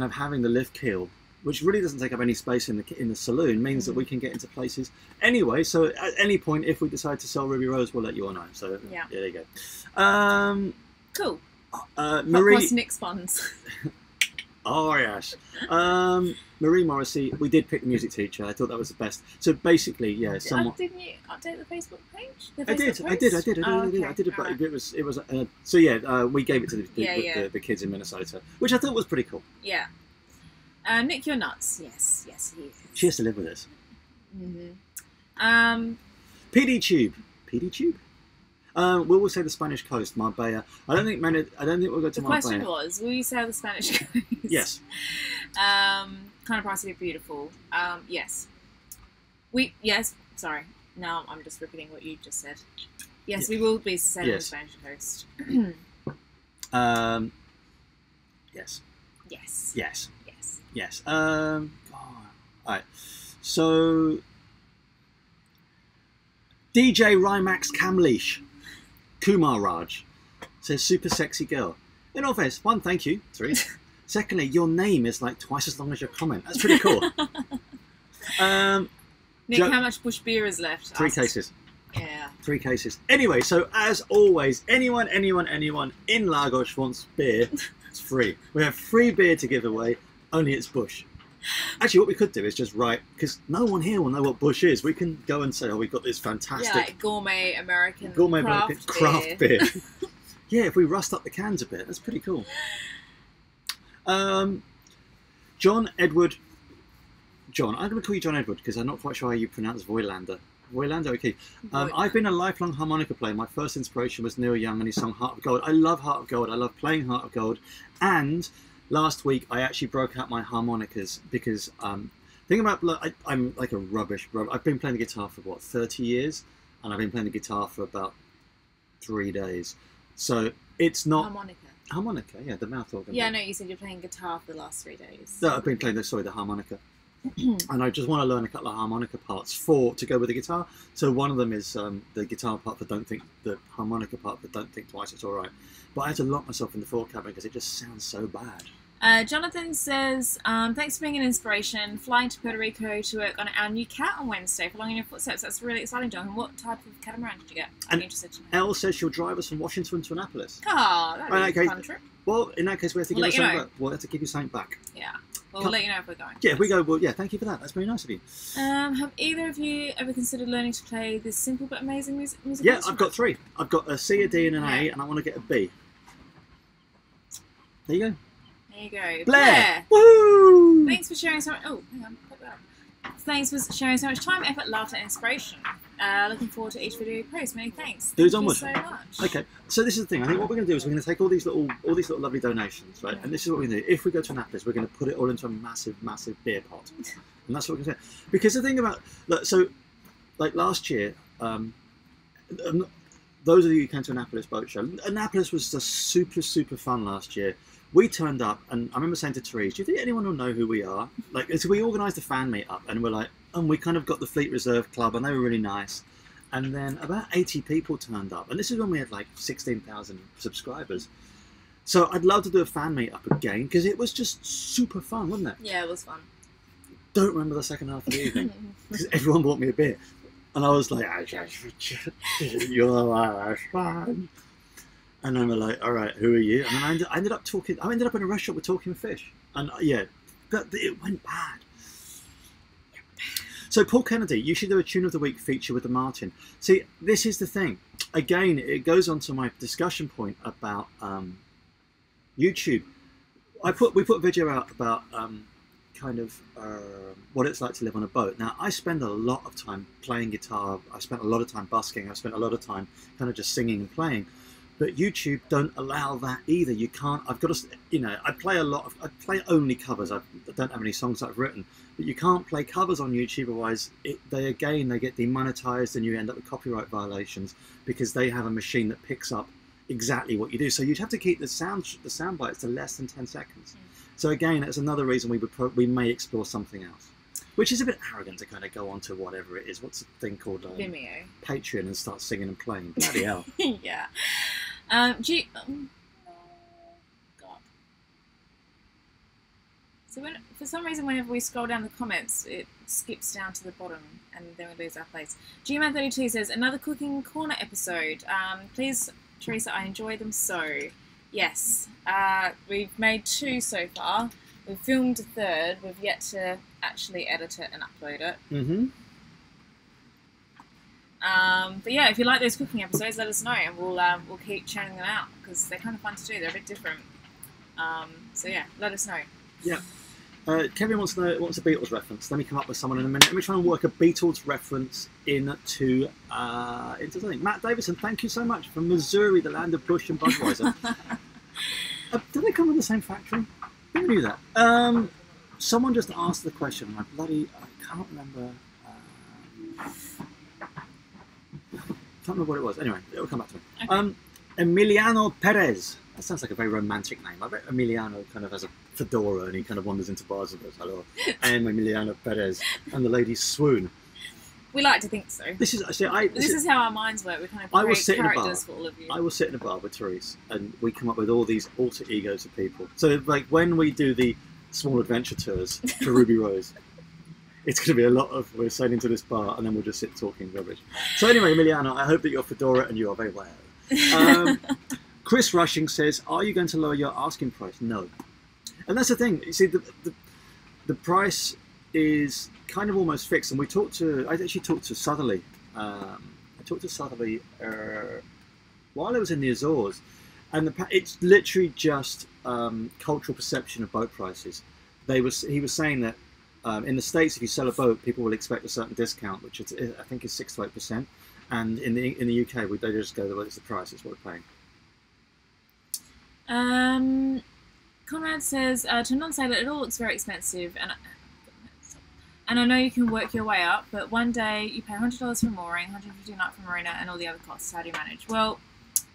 Speaker 1: of having the lift keel, which really doesn't take up any space in the saloon, means that we can get into places anyway. So at any point, if we decide to sell Ruby Rose, we'll let you all know. So yeah, there you go.
Speaker 2: Cool.
Speaker 1: Marie.
Speaker 2: Cost Nick's funds.
Speaker 1: Oh yes. Marie Morrissey. We did pick the music teacher. I thought that was the best. So basically, yeah. Someone.
Speaker 2: Didn't you update the Facebook page?
Speaker 1: I did. But it was. So yeah, we gave it to the kids in Minnesota, which I thought was pretty cool.
Speaker 2: Yeah. Nick, you're nuts. Yes, he is.
Speaker 1: She has to live with us.
Speaker 2: Mm-hmm.
Speaker 1: PD Tube. We will say the Spanish coast, Marbella. I don't think we'll go to Marbella.
Speaker 2: The question was, will you sail the Spanish coast?
Speaker 1: Yes.
Speaker 2: Kind of pricey but beautiful. Yes. Yes. Sorry. Now I'm just repeating what you just said. Yes, we will be sailing the Spanish coast.
Speaker 1: Yes. Yes. All right. So, DJ Rymax Camleash Kumar Raj says, super sexy girl. In all fairness, one, thank you. 3. Secondly, your name is like twice as long as your comment. That's pretty cool.
Speaker 2: Nick, how much bush beer is left?
Speaker 1: 3 cases.
Speaker 2: Yeah.
Speaker 1: 3 cases. Anyway, so as always, anyone in Lagos wants beer, it's free. We have free beer to give away, only it's bush. Actually, what we could do is just write, because no one here will know what bush is. We can go and say, oh, we've got this fantastic...
Speaker 2: Yeah, like gourmet American
Speaker 1: craft beer. Yeah, if we rust up the cans a bit, that's pretty cool. John Edward. John, I'm going to call you John Edward because I'm not quite sure how you pronounce Voylander. Voylander, okay. I've been a lifelong harmonica player. My first inspiration was Neil Young and his song Heart of Gold. I love Heart of Gold. I love playing Heart of Gold. And last week I actually broke out my harmonicas because think about, I'm like a rubbish. I've been playing the guitar for what, 30 years, and I've been playing the guitar for about 3 days. So it's not harmonica. Yeah, the mouth organ.
Speaker 2: Yeah, no, you said you're playing guitar for the last 3 days.
Speaker 1: No, I've been playing the harmonica. And I just want to learn a couple of harmonica parts to go with the guitar. So one of them is the guitar part for Don't Think, the harmonica part for Don't Think Twice, It's All Right. But I had to lock myself in the fore cabin because it just sounds so bad.
Speaker 2: Jonathan says, thanks for being an inspiration. Flying to Puerto Rico to work on our new cat on Wednesday. Following in your footsteps. That's really exciting, Jonathan. What type of catamaran did you get? I'm interested to know.
Speaker 1: Elle says she'll drive us from Washington to Annapolis.
Speaker 2: Oh, that'd be a fun trip.
Speaker 1: Well, in that case, we have to give you something back. We'll have to give you something back.
Speaker 2: Yeah. Well, we'll let you know if we're going.
Speaker 1: Yeah, if we go, well, yeah, thank you for that. That's very nice of you.
Speaker 2: Have either of you ever considered learning to play this simple but amazing music
Speaker 1: Yeah,
Speaker 2: instrument?
Speaker 1: I've got 3. I've got a C, a D, and an A, and I want to get a B. There you go.
Speaker 2: There you go.
Speaker 1: Blair! Woo!
Speaker 2: Thanks for sharing so much. Oh, hang on. Put that up. Thanks for sharing so much time, effort, laughter, and inspiration. Looking forward to each video you post. Many thanks. Thank you so much.
Speaker 1: Okay, so this is the thing. I think what we're going to do is we're going to take all these little lovely donations, right? And this is what we're going to do. If we go to Annapolis, we're going to put it all into a massive, massive beer pot, and that's what we're going to do. Because the thing about like last year, those of you who came to Annapolis Boat Show, Annapolis was just super, super fun last year. We turned up, and I remember saying to Therese, do you think anyone will know who we are? Like, so we organised a fan meet up, and we're like, and we kind of got the Fleet Reserve Club, and they were really nice. And then about 80 people turned up, and this is when we had like 16,000 subscribers. So I'd love to do a fan meet up again, because it was just super fun, wasn't it?
Speaker 2: Yeah, it was fun.
Speaker 1: Don't remember the second half of the evening, because everyone bought me a beer. And I was like, you're fun. And then we're like, all right, who are you? And then I ended up in a restaurant with Talking Fish. And yeah, it went bad. So Paul Kennedy, you should do a Tune of the Week feature with the Martin. See, this is the thing. Again, it goes on to my discussion point about YouTube. We put a video out about what it's like to live on a boat. Now, I spend a lot of time playing guitar. I spent a lot of time busking. I spent a lot of time kind of just singing and playing. But YouTube don't allow that either. You can't. I've got to. I play only covers. I don't have any songs that I've written. But you can't play covers on YouTube, otherwise they get demonetized, and you end up with copyright violations because they have a machine that picks up exactly what you do. So you'd have to keep the sound bites to less than 10 seconds. So again, that's another reason we may explore something else, which is a bit arrogant to kind of go on to whatever it is. What's the thing called
Speaker 2: Vimeo,
Speaker 1: Patreon, and start singing and playing. Bloody hell.
Speaker 2: Yeah. God. So for some reason, whenever we scroll down the comments, it skips down to the bottom, and then we lose our place. Gman32 says, another Cooking Corner episode. Please, Teresa, I enjoy them so. Yes. We've made 2 so far. We've filmed a 3rd. We've yet to actually edit it and upload it.
Speaker 1: Mm-hmm.
Speaker 2: But yeah, if you like those cooking episodes, let us know, and we'll keep churning them out because they're kind of fun to do. They're a bit different. So yeah, let us know.
Speaker 1: Yeah. Kevin wants a Beatles reference. Let me come up with someone in a minute. Let me try and work a Beatles reference into something. Matt Davidson, thank you so much, from Missouri, the land of Bush and Budweiser. Do they come from the same factory? Who knew that? Someone just asked the question. I can't remember. Can't remember what it was. Anyway, it'll come back to me. Okay. Emiliano Perez. That sounds like a very romantic name. I bet Emiliano kind of has a fedora and he kind of wanders into bars and goes, hello, I am Emiliano Perez. And the ladies swoon.
Speaker 2: We like to think so.
Speaker 1: This is
Speaker 2: how our minds work. We kind of create characters for all of you.
Speaker 1: I will sit in a bar with Therese and we come up with all these alter egos of people. So like when we do the small adventure tours to Ruby Rose, it's going to be a lot of, we're sailing to this bar and then we'll just sit talking rubbish. So anyway, Emiliano, I hope that you're fedora and you are very well. Chris Rushing says, are you going to lower your asking price? No. And that's the thing. You see, the price is kind of almost fixed. And I actually talked to Southerly. I talked to Southerly while I was in the Azores. And it's literally just cultural perception of boat prices. He was saying that in the States, if you sell a boat, people will expect a certain discount, which I think is 6 to 8%. And in the UK, they just go, well, it's the price, it's what we're paying.
Speaker 2: Conrad says, to a non-sailor, it all looks very expensive, and I know you can work your way up, but one day you pay $100 for mooring, $150 a night for marina, and all the other costs. How do you manage? Well,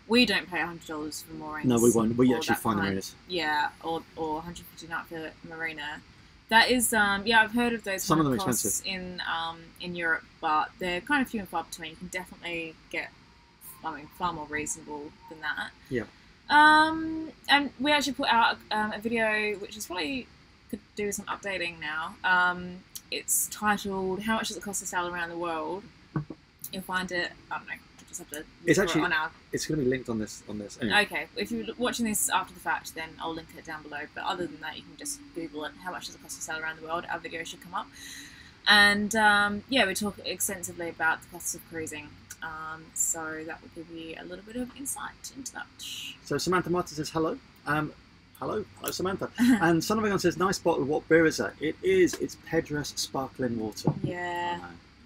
Speaker 2: we don't pay $100 for moorings.
Speaker 1: No, we won't. We actually find the marinas.
Speaker 2: Yeah, or $150 a night for marina. That is, yeah, I've heard of those
Speaker 1: Some of them
Speaker 2: costs
Speaker 1: expensive
Speaker 2: in Europe, but they're kind of few and far between. You can definitely get, far more reasonable than that.
Speaker 1: Yeah.
Speaker 2: And we actually put out a video, which is probably could do some updating now. It's titled "How Much Does It Cost to Sail Around the World?" You'll find it. I don't know. Just have to.
Speaker 1: It's actually
Speaker 2: on our...
Speaker 1: It's going to be linked on this. Anyway.
Speaker 2: Okay. If you're watching this after the fact, then I'll link it down below. But other than that, you can just Google it. How much does it cost to sail around the world? Our video should come up. And yeah, we talk extensively about the costs of cruising. So that will give you a little bit of insight into that.
Speaker 1: So Samantha Martin says hello. Hello Samantha. And Son of a Gun says, nice bottle. What beer is that? It is. It's Pedras sparkling water.
Speaker 2: Yeah.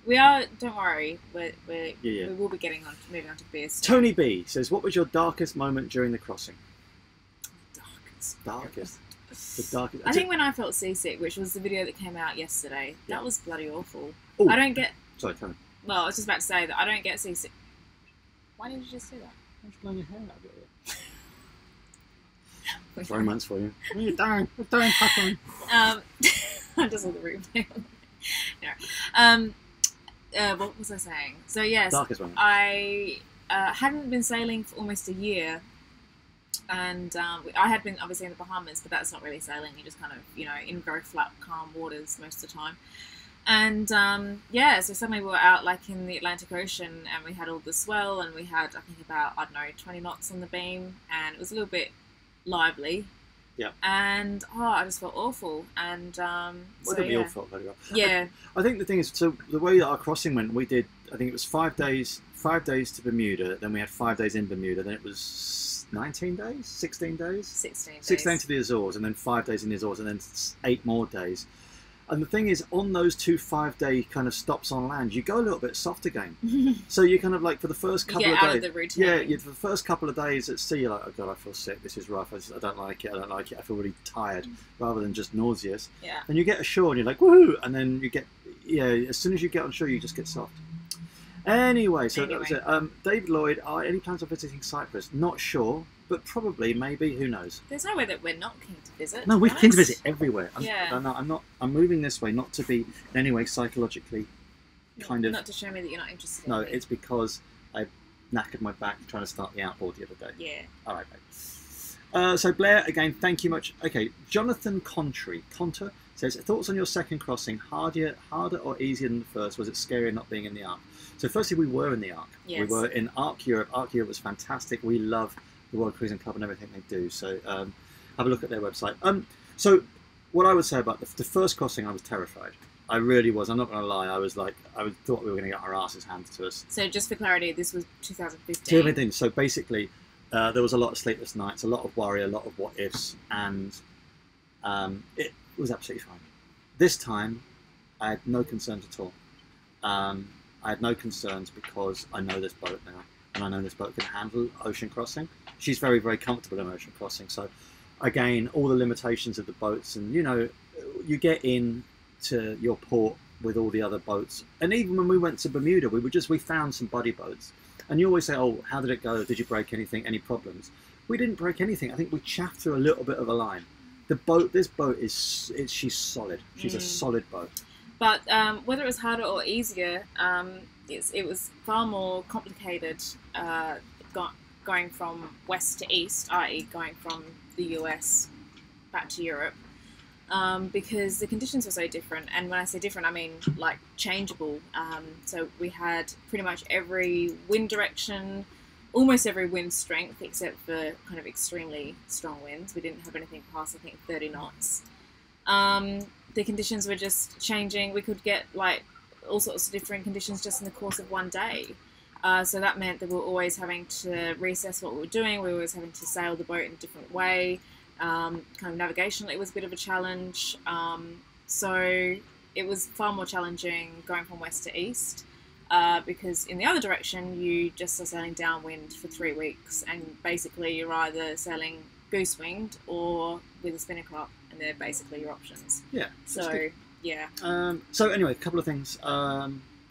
Speaker 2: We are. Don't worry. We will be moving on to beer.
Speaker 1: Tony B says, what was your darkest moment during the crossing? Darkest. The darkest.
Speaker 2: I think when I felt seasick, which was the video that came out yesterday.
Speaker 1: Yeah.
Speaker 2: That was bloody awful.
Speaker 1: Ooh.
Speaker 2: I don't get.
Speaker 1: Sorry, Tony.
Speaker 2: Well, I was just about to say that I don't get seasick. Why did you just do that?
Speaker 1: I'm just blowing your hair out a bit. Romance for you. What are you doing? What are you doing,
Speaker 2: I just saw the replay. What was I saying? So yes,
Speaker 1: darkest one.
Speaker 2: I hadn't been sailing for almost a year, and I had been obviously in the Bahamas, but that's not really sailing. You just kind of in very flat, calm waters most of the time. And yeah, so suddenly we were out like in the Atlantic Ocean, and we had all the swell, and we had I think about 20 knots on the beam, and it was a little bit lively.
Speaker 1: Yeah.
Speaker 2: And I just felt awful. And
Speaker 1: We all felt very well.
Speaker 2: Yeah.
Speaker 1: I think the thing is, so the way that our crossing went, we did. I think it was 5 days. 5 days to Bermuda. Then we had 5 days in Bermuda. Then it was 19 days, 16 days.
Speaker 2: 16 days.
Speaker 1: 16 to the Azores, and then 5 days in the Azores, and then 8 more days. And the thing is, on those 2 5-day kind of stops on land, you go a little bit soft again. So you kind of like for the first couple of days,
Speaker 2: out of the routine.
Speaker 1: Yeah, for the first couple of days at sea, you're like, oh god, I feel sick. This is rough. I don't like it. I don't like it. I feel really tired, rather than just nauseous.
Speaker 2: Yeah.
Speaker 1: And you get ashore, and you're like, woohoo! And then you get, as soon as you get on shore, you just get soft. Anyway, so that was it. David Lloyd, any plans on visiting Cyprus? Not sure, but probably, maybe. Who knows?
Speaker 2: There's no way that we're not keen to visit.
Speaker 1: No, we're keen to visit everywhere.
Speaker 2: I'm
Speaker 1: I'm moving this way, not to be in any way psychologically kind of.
Speaker 2: Not to show me that you're not interested.
Speaker 1: No,
Speaker 2: in me.
Speaker 1: it's because I knackered my back trying to start the outboard the other day.
Speaker 2: Yeah.
Speaker 1: All right, mate. So Blair, again, thank you much. Okay, Jonathan Conter says, thoughts on your second crossing? Harder or easier than the first? Was it scarier not being in the Ark? So firstly, we were in the Ark.
Speaker 2: Yes.
Speaker 1: We were in Ark Europe. Ark Europe was fantastic. We love the World Cruising Club and everything they do. So have a look at their website. So what I would say about the first crossing, I was terrified. I really was. I'm not going to lie. I was like, thought we were going to get our asses handed to us.
Speaker 2: So just for clarity, this was 2015.
Speaker 1: 2015. So basically, there was a lot of sleepless nights, a lot of worry, a lot of what ifs, and it was absolutely fine. This time, I had no concerns at all. I had no concerns because I know this boat now, and I know this boat can handle ocean crossing. She's very, very comfortable in ocean crossing. So, again, all the limitations of the boats, and you get in to your port with all the other boats. And even when we went to Bermuda, we found some buddy boats. And you always say, oh, how did it go? Did you break anything? Any problems? We didn't break anything. I think we chaffed through a little bit of a line. This boat she's solid. She's a solid boat.
Speaker 2: But whether it was harder or easier, it was far more complicated going from west to east, i.e. going from the US back to Europe, because the conditions were so different. And when I say different, I mean like changeable. So we had pretty much every wind direction, almost every wind strength, except for kind of extremely strong winds. We didn't have anything past, I think, 30 knots. The conditions were just changing. We could get like all sorts of different conditions just in the course of one day. So that meant that we were always having to reassess what we were doing. We were always having to sail the boat in a different way. Kind of navigationally, it was a bit of a challenge. So it was far more challenging going from west to east, because in the other direction, you just are sailing downwind for 3 weeks, and basically you're either sailing goose-winged or with a spinnaker clock, and they're basically your options.
Speaker 1: Yeah.
Speaker 2: So, yeah.
Speaker 1: So anyway, a couple of ththings.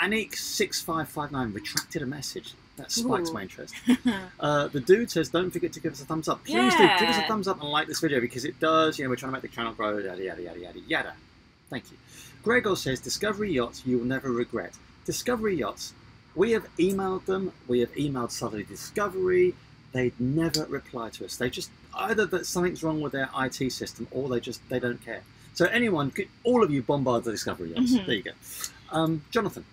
Speaker 1: Anik6559 retracted a message. That spikes my interest. The dude says, don't forget to give us a thumbs up. Please do. Give us a thumbs up and like this video, because it does, we're trying to make the channel grow, yada, yada, yada, yada, yada. Thank you. Gregor says, Discovery Yachts, you will never regret. Discovery Yachts, we have emailed them. We have emailed Southerly Discovery. They'd never reply to us. They just, either that something's wrong with their IT system, or they don't care. So anyone, all of you bombard the Discovery Yachts. There you go. Jonathan.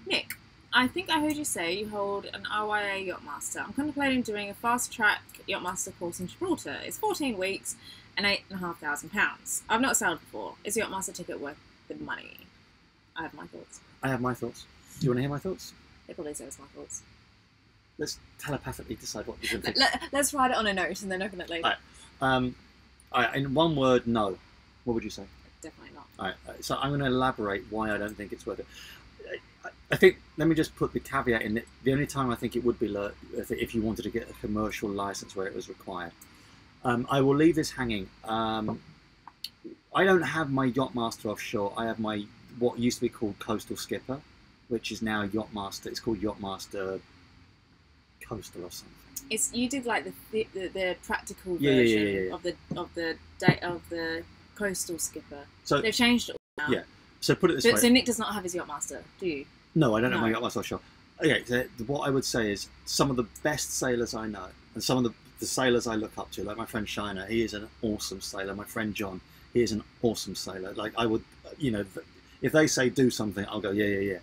Speaker 2: Nick, I think I heard you say you hold an RYA Yachtmaster. I'm contemplating doing a fast-track Yachtmaster course in Gibraltar. It's 14 weeks and £8,500. I've not sailed before. Is a Yachtmaster ticket worth the money? I have my thoughts.
Speaker 1: I have my thoughts. Do you want to hear my thoughts?
Speaker 2: They probably say it's my thoughts.
Speaker 1: Let's telepathically decide what we're going to think.
Speaker 2: Let's write it on a note and then open it later.
Speaker 1: All right, in one word, no. What would you say?
Speaker 2: Definitely not.
Speaker 1: All right, so I'm going to elaborate why I don't think it's worth it. I think, let me just put the caveat in that the only time I think it would be if you wanted to get a commercial license where it was required. I will leave this hanging. I don't have my Yachtmaster offshore. I have my, what used to be called Coastal Skipper, which is now Yachtmaster. It's called Yachtmaster Coastal or something.
Speaker 2: You did like the practical version of the Coastal Skipper. So they've changed it all now.
Speaker 1: Yeah. So put it this way.
Speaker 2: So Nick does not have his Yachtmaster, do you?
Speaker 1: No, I don't have my Yachtmaster offshore. Okay, so what I would say is some of the best sailors I know, and some of the sailors I look up to, like my friend Shiner, he is an awesome sailor. My friend John, he is an awesome sailor. Like I would, if they say do something, I'll go, yeah.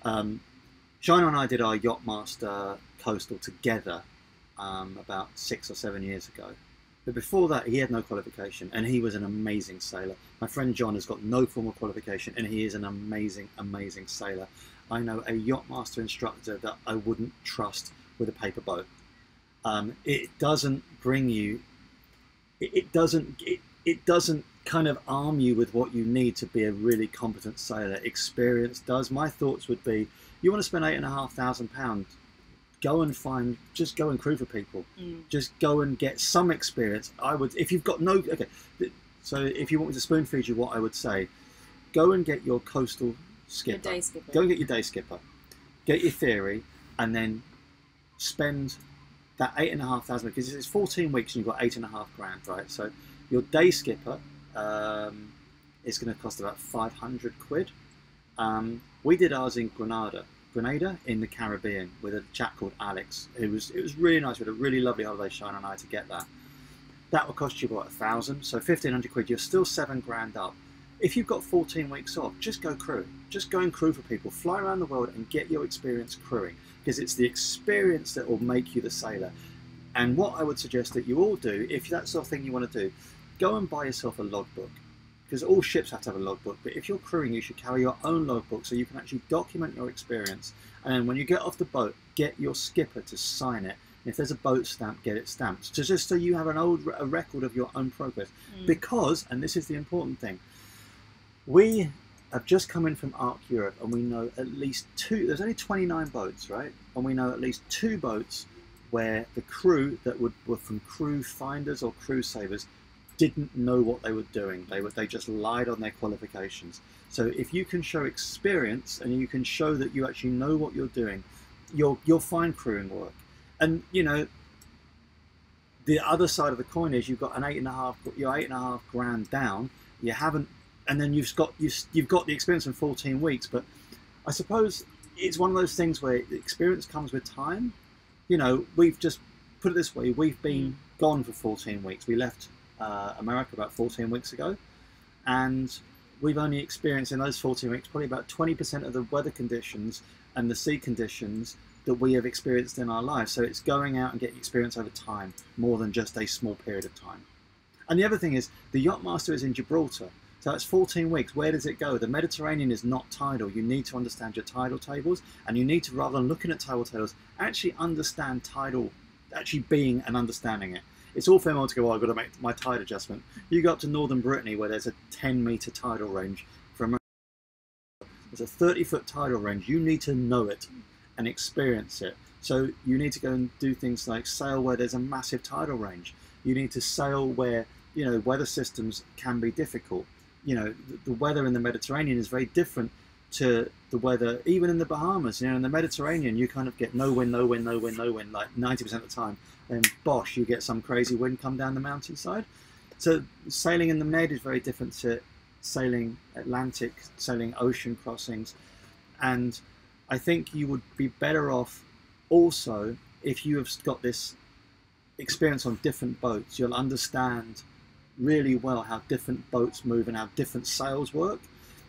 Speaker 1: Shiner and I did our Yachtmaster Coastal together about 6 or 7 years ago. But before that, he had no qualification, and he was an amazing sailor. My friend John has got no formal qualification, and he is an amazing, amazing sailor. I know a Yachtmaster instructor that I wouldn't trust with a paper boat. It doesn't bring you, it doesn't kind of arm you with what you need to be a really competent sailor. Experience does. My thoughts would be, you want to spend £8,500, just go and crew for people. Just go and get some experience. I would, if you've got no, okay, so if you want me to spoon feed you what I would say, go and get your Coastal Skipper.
Speaker 2: Your day skipper.
Speaker 1: Go and get your day skipper. Get your theory, and then spend that £8,500, because it's 14 weeks and you've got £8,500, right? So your day skipper is going to cost about 500 quid. We did ours in Grenada in the Caribbean with a chap called Alex. It was really nice. We had a really lovely holiday, Shine and I, to get that. That will cost you about 1,000, so 1,500 quid. You're still 7 grand up. If you've got 14 weeks off, just go crew. Just go and crew for people. Fly around the world and get your experience crewing, because it's the experience that will make you the sailor. And what I would suggest that you all do, if that's the sort of thing you want to do, go and buy yourself a logbook. Because all ships have to have a logbook, but if you're crewing, you should carry your own logbook so you can actually document your experience. And then when you get off the boat, get your skipper to sign it. And if there's a boat stamp, get it stamped. Just so you have a record of your own progress. Because, and this is the important thing, we have just come in from Arc Europe, and we know at least 2, there's only 29 boats, right? And we know at least 2 boats where the crew that were from crew finders or crew savers didn't know what they were doing. They just lied on their qualifications. So if you can show experience and you can show that you actually know what you're doing, you'll find crewing work. And the other side of the coin is you've got you're £8,500 down. You haven't, and then you've got the experience in 14 weeks. But I suppose it's one of those things where the experience comes with time. We've just put it this way: we've been gone for 14 weeks. We left America about 14 weeks ago, and we've only experienced in those 14 weeks probably about 20% of the weather conditions and the sea conditions that we have experienced in our lives. So it's going out and getting experience over time more than just a small period of time. And the other thing is, the Yachtmaster is in Gibraltar, So that's 14 weeks. Where does it go? The Mediterranean is not tidal. You need to understand your tidal tables, and you need to, rather than looking at tidal tables, actually understand tidal, actually being and understanding it. It's all fair well to go, oh, I've got to make my tide adjustment. You go up to northern Brittany where there's a 10-metre tidal range. There's a 30-foot tidal range. You need to know it and experience it. So you need to go and do things like sail where there's a massive tidal range. You need to sail where, you know, weather systems can be difficult. You know, the weather in the Mediterranean is very different to the weather even in the Bahamas. You know, in the Mediterranean you kind of get no wind, no wind, no wind, no wind, like 90% of the time. Then bosh, you get some crazy wind come down the mountainside. So sailing in the Med is very different to sailing Atlantic, sailing ocean crossings. And I think you would be better off also if you have got this experience on different boats. You'll understand really well how different boats move and how different sails work.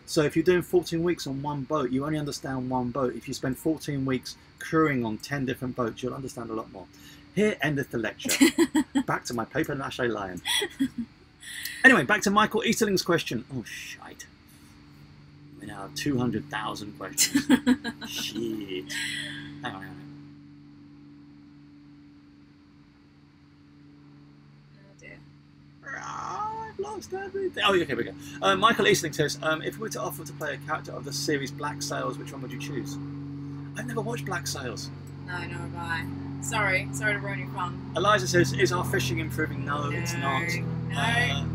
Speaker 1: So if you're doing 14 weeks on one boat, you only understand one boat. If you spend 14 weeks crewing on 10 different boats, you'll understand a lot more. Here endeth the lecture. Back to my paper mache lion. Anyway, back to Michael Easterling's question. Oh, shite. We now have 200,000 questions. Shit. Hang on.
Speaker 2: Oh, dear.
Speaker 1: Oh, I've lost everything. Oh, okay, here we go. Michael Easterling says, if we were to offer to play a character of the series Black Sails, which one would you choose? I've never watched Black Sails.
Speaker 2: No, nor have I. Sorry to ruin your fun.
Speaker 1: Eliza says, is our fishing improving? No, it's not.
Speaker 2: No.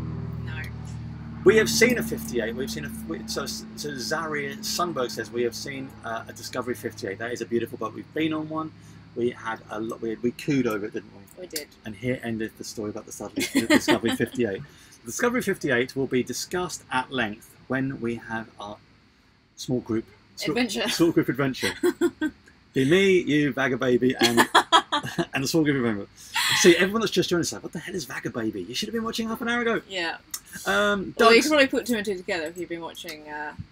Speaker 1: We have seen a 58. We've seen so Zaria Sunberg says we have seen a Discovery 58. That is a beautiful boat. We've been on one. We had a lot. We cooed over it, didn't we?
Speaker 2: We did.
Speaker 1: And here ended the story about the Discovery 58. The Discovery 58 will be discussed at length when we have our small group
Speaker 2: adventure.
Speaker 1: Small group adventure. Be me, you, Vagababy, and and the small group of members. See, everyone that's just joined us like, what the hell is Vagababy? You should have been watching half an hour ago.
Speaker 2: Yeah.
Speaker 1: Well,
Speaker 2: you can probably put two and two together if you've been watching.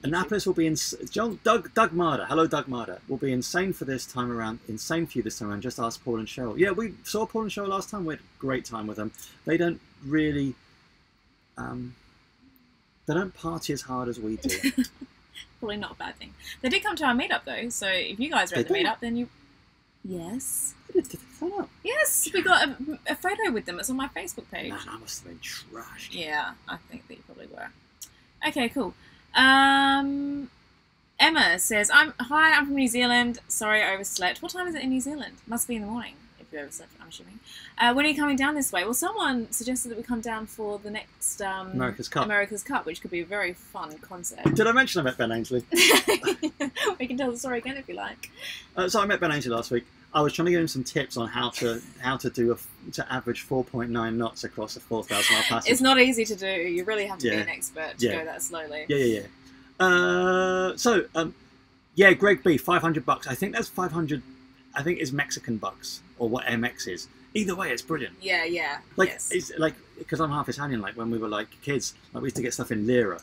Speaker 1: Annapolis will be in. Doug Marder. Hello, Doug Marder. Will be insane for this time around. Insane for you this time around. Just ask Paul and Cheryl. Yeah, we saw Paul and Cheryl last time. We had a great time with them. They don't really. They don't party as hard as we do.
Speaker 2: Probably not a bad thing. They did come to our meetup though, so if you guys were at the meetup, then you. Yes.
Speaker 1: Did they turn up?
Speaker 2: Yes, we got a photo with them. It's on my Facebook page.
Speaker 1: Man, I must have been trashed.
Speaker 2: Yeah, I think that you probably were. Okay, cool. Emma says, I'm from New Zealand. Sorry, I overslept. What time is it in New Zealand? Must be in the morning, if you overslept, I'm assuming. When are you coming down this way? Well, someone suggested that we come down for the next
Speaker 1: America's Cup,
Speaker 2: which could be a very fun concert.
Speaker 1: Did I mention I met Ben Ainsley?
Speaker 2: We can tell the story again if you like.
Speaker 1: So I met Ben Ainsley last week. I was trying to give him some tips on how to average 4.9 knots across a 4,000 mile passage.
Speaker 2: It's not easy to do. You really have to be an expert to go that slowly.
Speaker 1: Yeah. Yeah, Greg B, $500. I think that's 500. I think it's Mexican bucks or what MX is. Either way, it's brilliant.
Speaker 2: Yeah.
Speaker 1: Like
Speaker 2: yes.
Speaker 1: it's like because I'm half Italian. Like when we were like kids, like we used to get stuff in lira.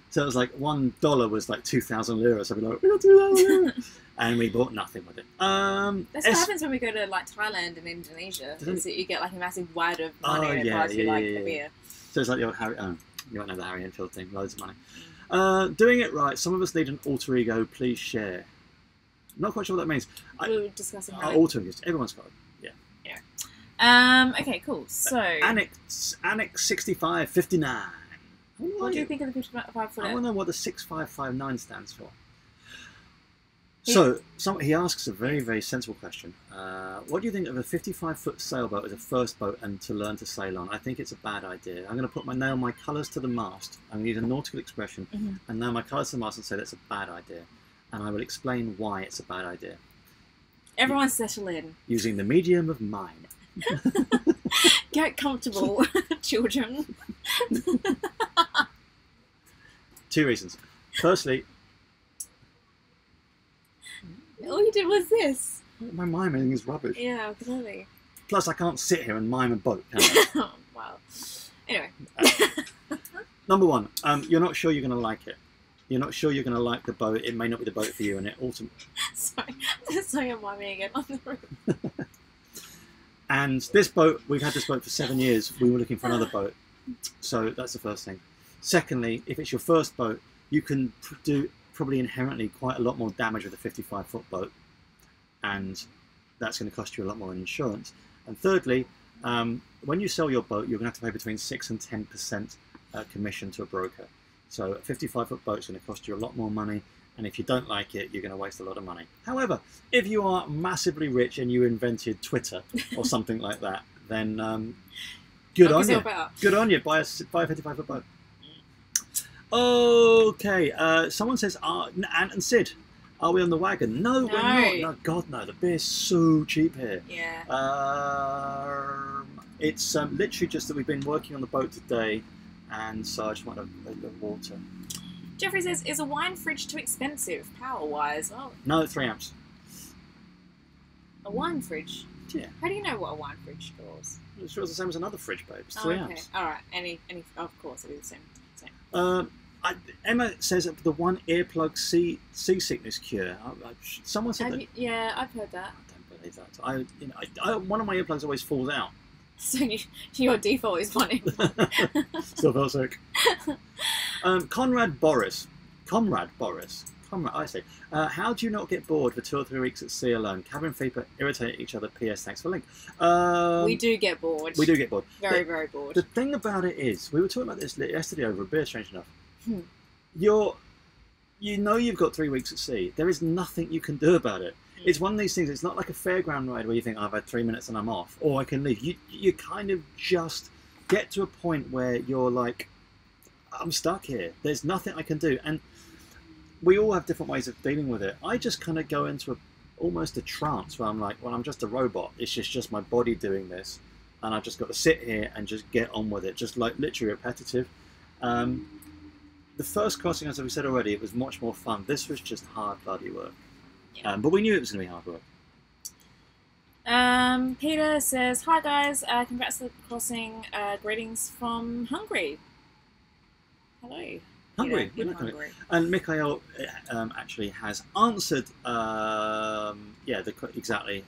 Speaker 1: So it was like $1 was like 2,000 lira. So we'd be like, we got 2,000 lira, and we bought nothing with it.
Speaker 2: That's what happens when we go to like Thailand and Indonesia. Is that you get like a massive wad of money and it buys you like a beer. So
Speaker 1: it's like the old Harry. You won't know the Harry Enfield thing. Loads of money. Doing it right. Some of us need an alter ego. Please share. I'm not quite sure what that means.
Speaker 2: We were discussing how
Speaker 1: alter ego. Everyone's got it.
Speaker 2: Yeah. Okay, cool. So
Speaker 1: Annex 6559.
Speaker 2: What do you think of the 55 footer?
Speaker 1: I want to know what the 6559 stands for. So he asks a very, very sensible question. What do you think of a 55-foot sailboat as a first boat and to learn to sail on? I think it's a bad idea. I'm going to nail my colours to the mast. I'm going to use a nautical expression and nail my colours to the mast and say that's a bad idea. And I will explain why it's a bad idea.
Speaker 2: Everyone settle in. Using
Speaker 1: the medium of mine.
Speaker 2: Get comfortable, children.
Speaker 1: 2 reasons. Firstly,
Speaker 2: all you did was this.
Speaker 1: My miming is rubbish.
Speaker 2: Yeah, clearly.
Speaker 1: Plus, I can't sit here and mime a boat, can I?
Speaker 2: Oh, wow. Anyway.
Speaker 1: Number one, you're not sure you're going to like it. You're not sure you're going to like the boat. It may not be the boat for you, and it ultimately...
Speaker 2: Sorry, I'm miming again on the roof.
Speaker 1: And this boat, we've had this boat for 7 years. We were looking for another boat. So that's the first thing. Secondly, if it's your first boat, you can do probably inherently quite a lot more damage with a 55-foot boat, and that's going to cost you a lot more in insurance. And thirdly, when you sell your boat, you're going to have to pay between 6 and 10% commission to a broker. So a 55-foot boat is going to cost you a lot more money, and if you don't like it, you're going to waste a lot of money. However, if you are massively rich and you invented Twitter or something like that, then good on you. Good on you. Buy a 55-foot boat. Okay, someone says, Ant and Sid, are we on the wagon? No, we're not. No, God, no. The beer's so cheap here.
Speaker 2: Yeah.
Speaker 1: It's literally just that we've been working on the boat today, and so I just want a water.
Speaker 2: Jeffrey says, is a wine fridge too expensive, power-wise? Oh.
Speaker 1: No, 3 amps.
Speaker 2: A wine fridge?
Speaker 1: Yeah.
Speaker 2: How do you know what a wine fridge stores?
Speaker 1: It's the same as another fridge, babe. It's 3 amps.
Speaker 2: All right. Any, of course, it'll be the same.
Speaker 1: Emma says that the one earplug seasickness cure. Someone said that.
Speaker 2: Yeah, I've heard that.
Speaker 1: I don't believe that. One of my earplugs always falls out.
Speaker 2: So your default is one.
Speaker 1: Still felt sick. Conrad Boris. I say. How do you not get bored for 2 or 3 weeks at sea alone? Cabin fever irritate each other. PS. Thanks for the link.
Speaker 2: We do get bored.
Speaker 1: We do get bored.
Speaker 2: Very, very bored.
Speaker 1: The thing about it is, we were talking about this yesterday over a beer, strange enough. You know you've got 3 weeks at sea. There is nothing you can do about it. It's one of these things. It's not like a fairground ride where you think, oh, I've had 3 minutes and I'm off, or I can leave. You kind of just get to a point where you're like, I'm stuck here. There's nothing I can do. And we all have different ways of dealing with it. I just kind of go into almost a trance where I'm like, well, I'm just a robot. It's just my body doing this, and I've just got to sit here and just get on with it. Just like literally repetitive. The first crossing, as we said already, it was much more fun. This was just hard bloody work. Yeah. But we knew it was going to be hard work.
Speaker 2: Peter says, hi guys, congrats on the crossing. Greetings from Hungary. Hello.
Speaker 1: Hungary.
Speaker 2: Hungary.
Speaker 1: And Mikhail actually has answered exactly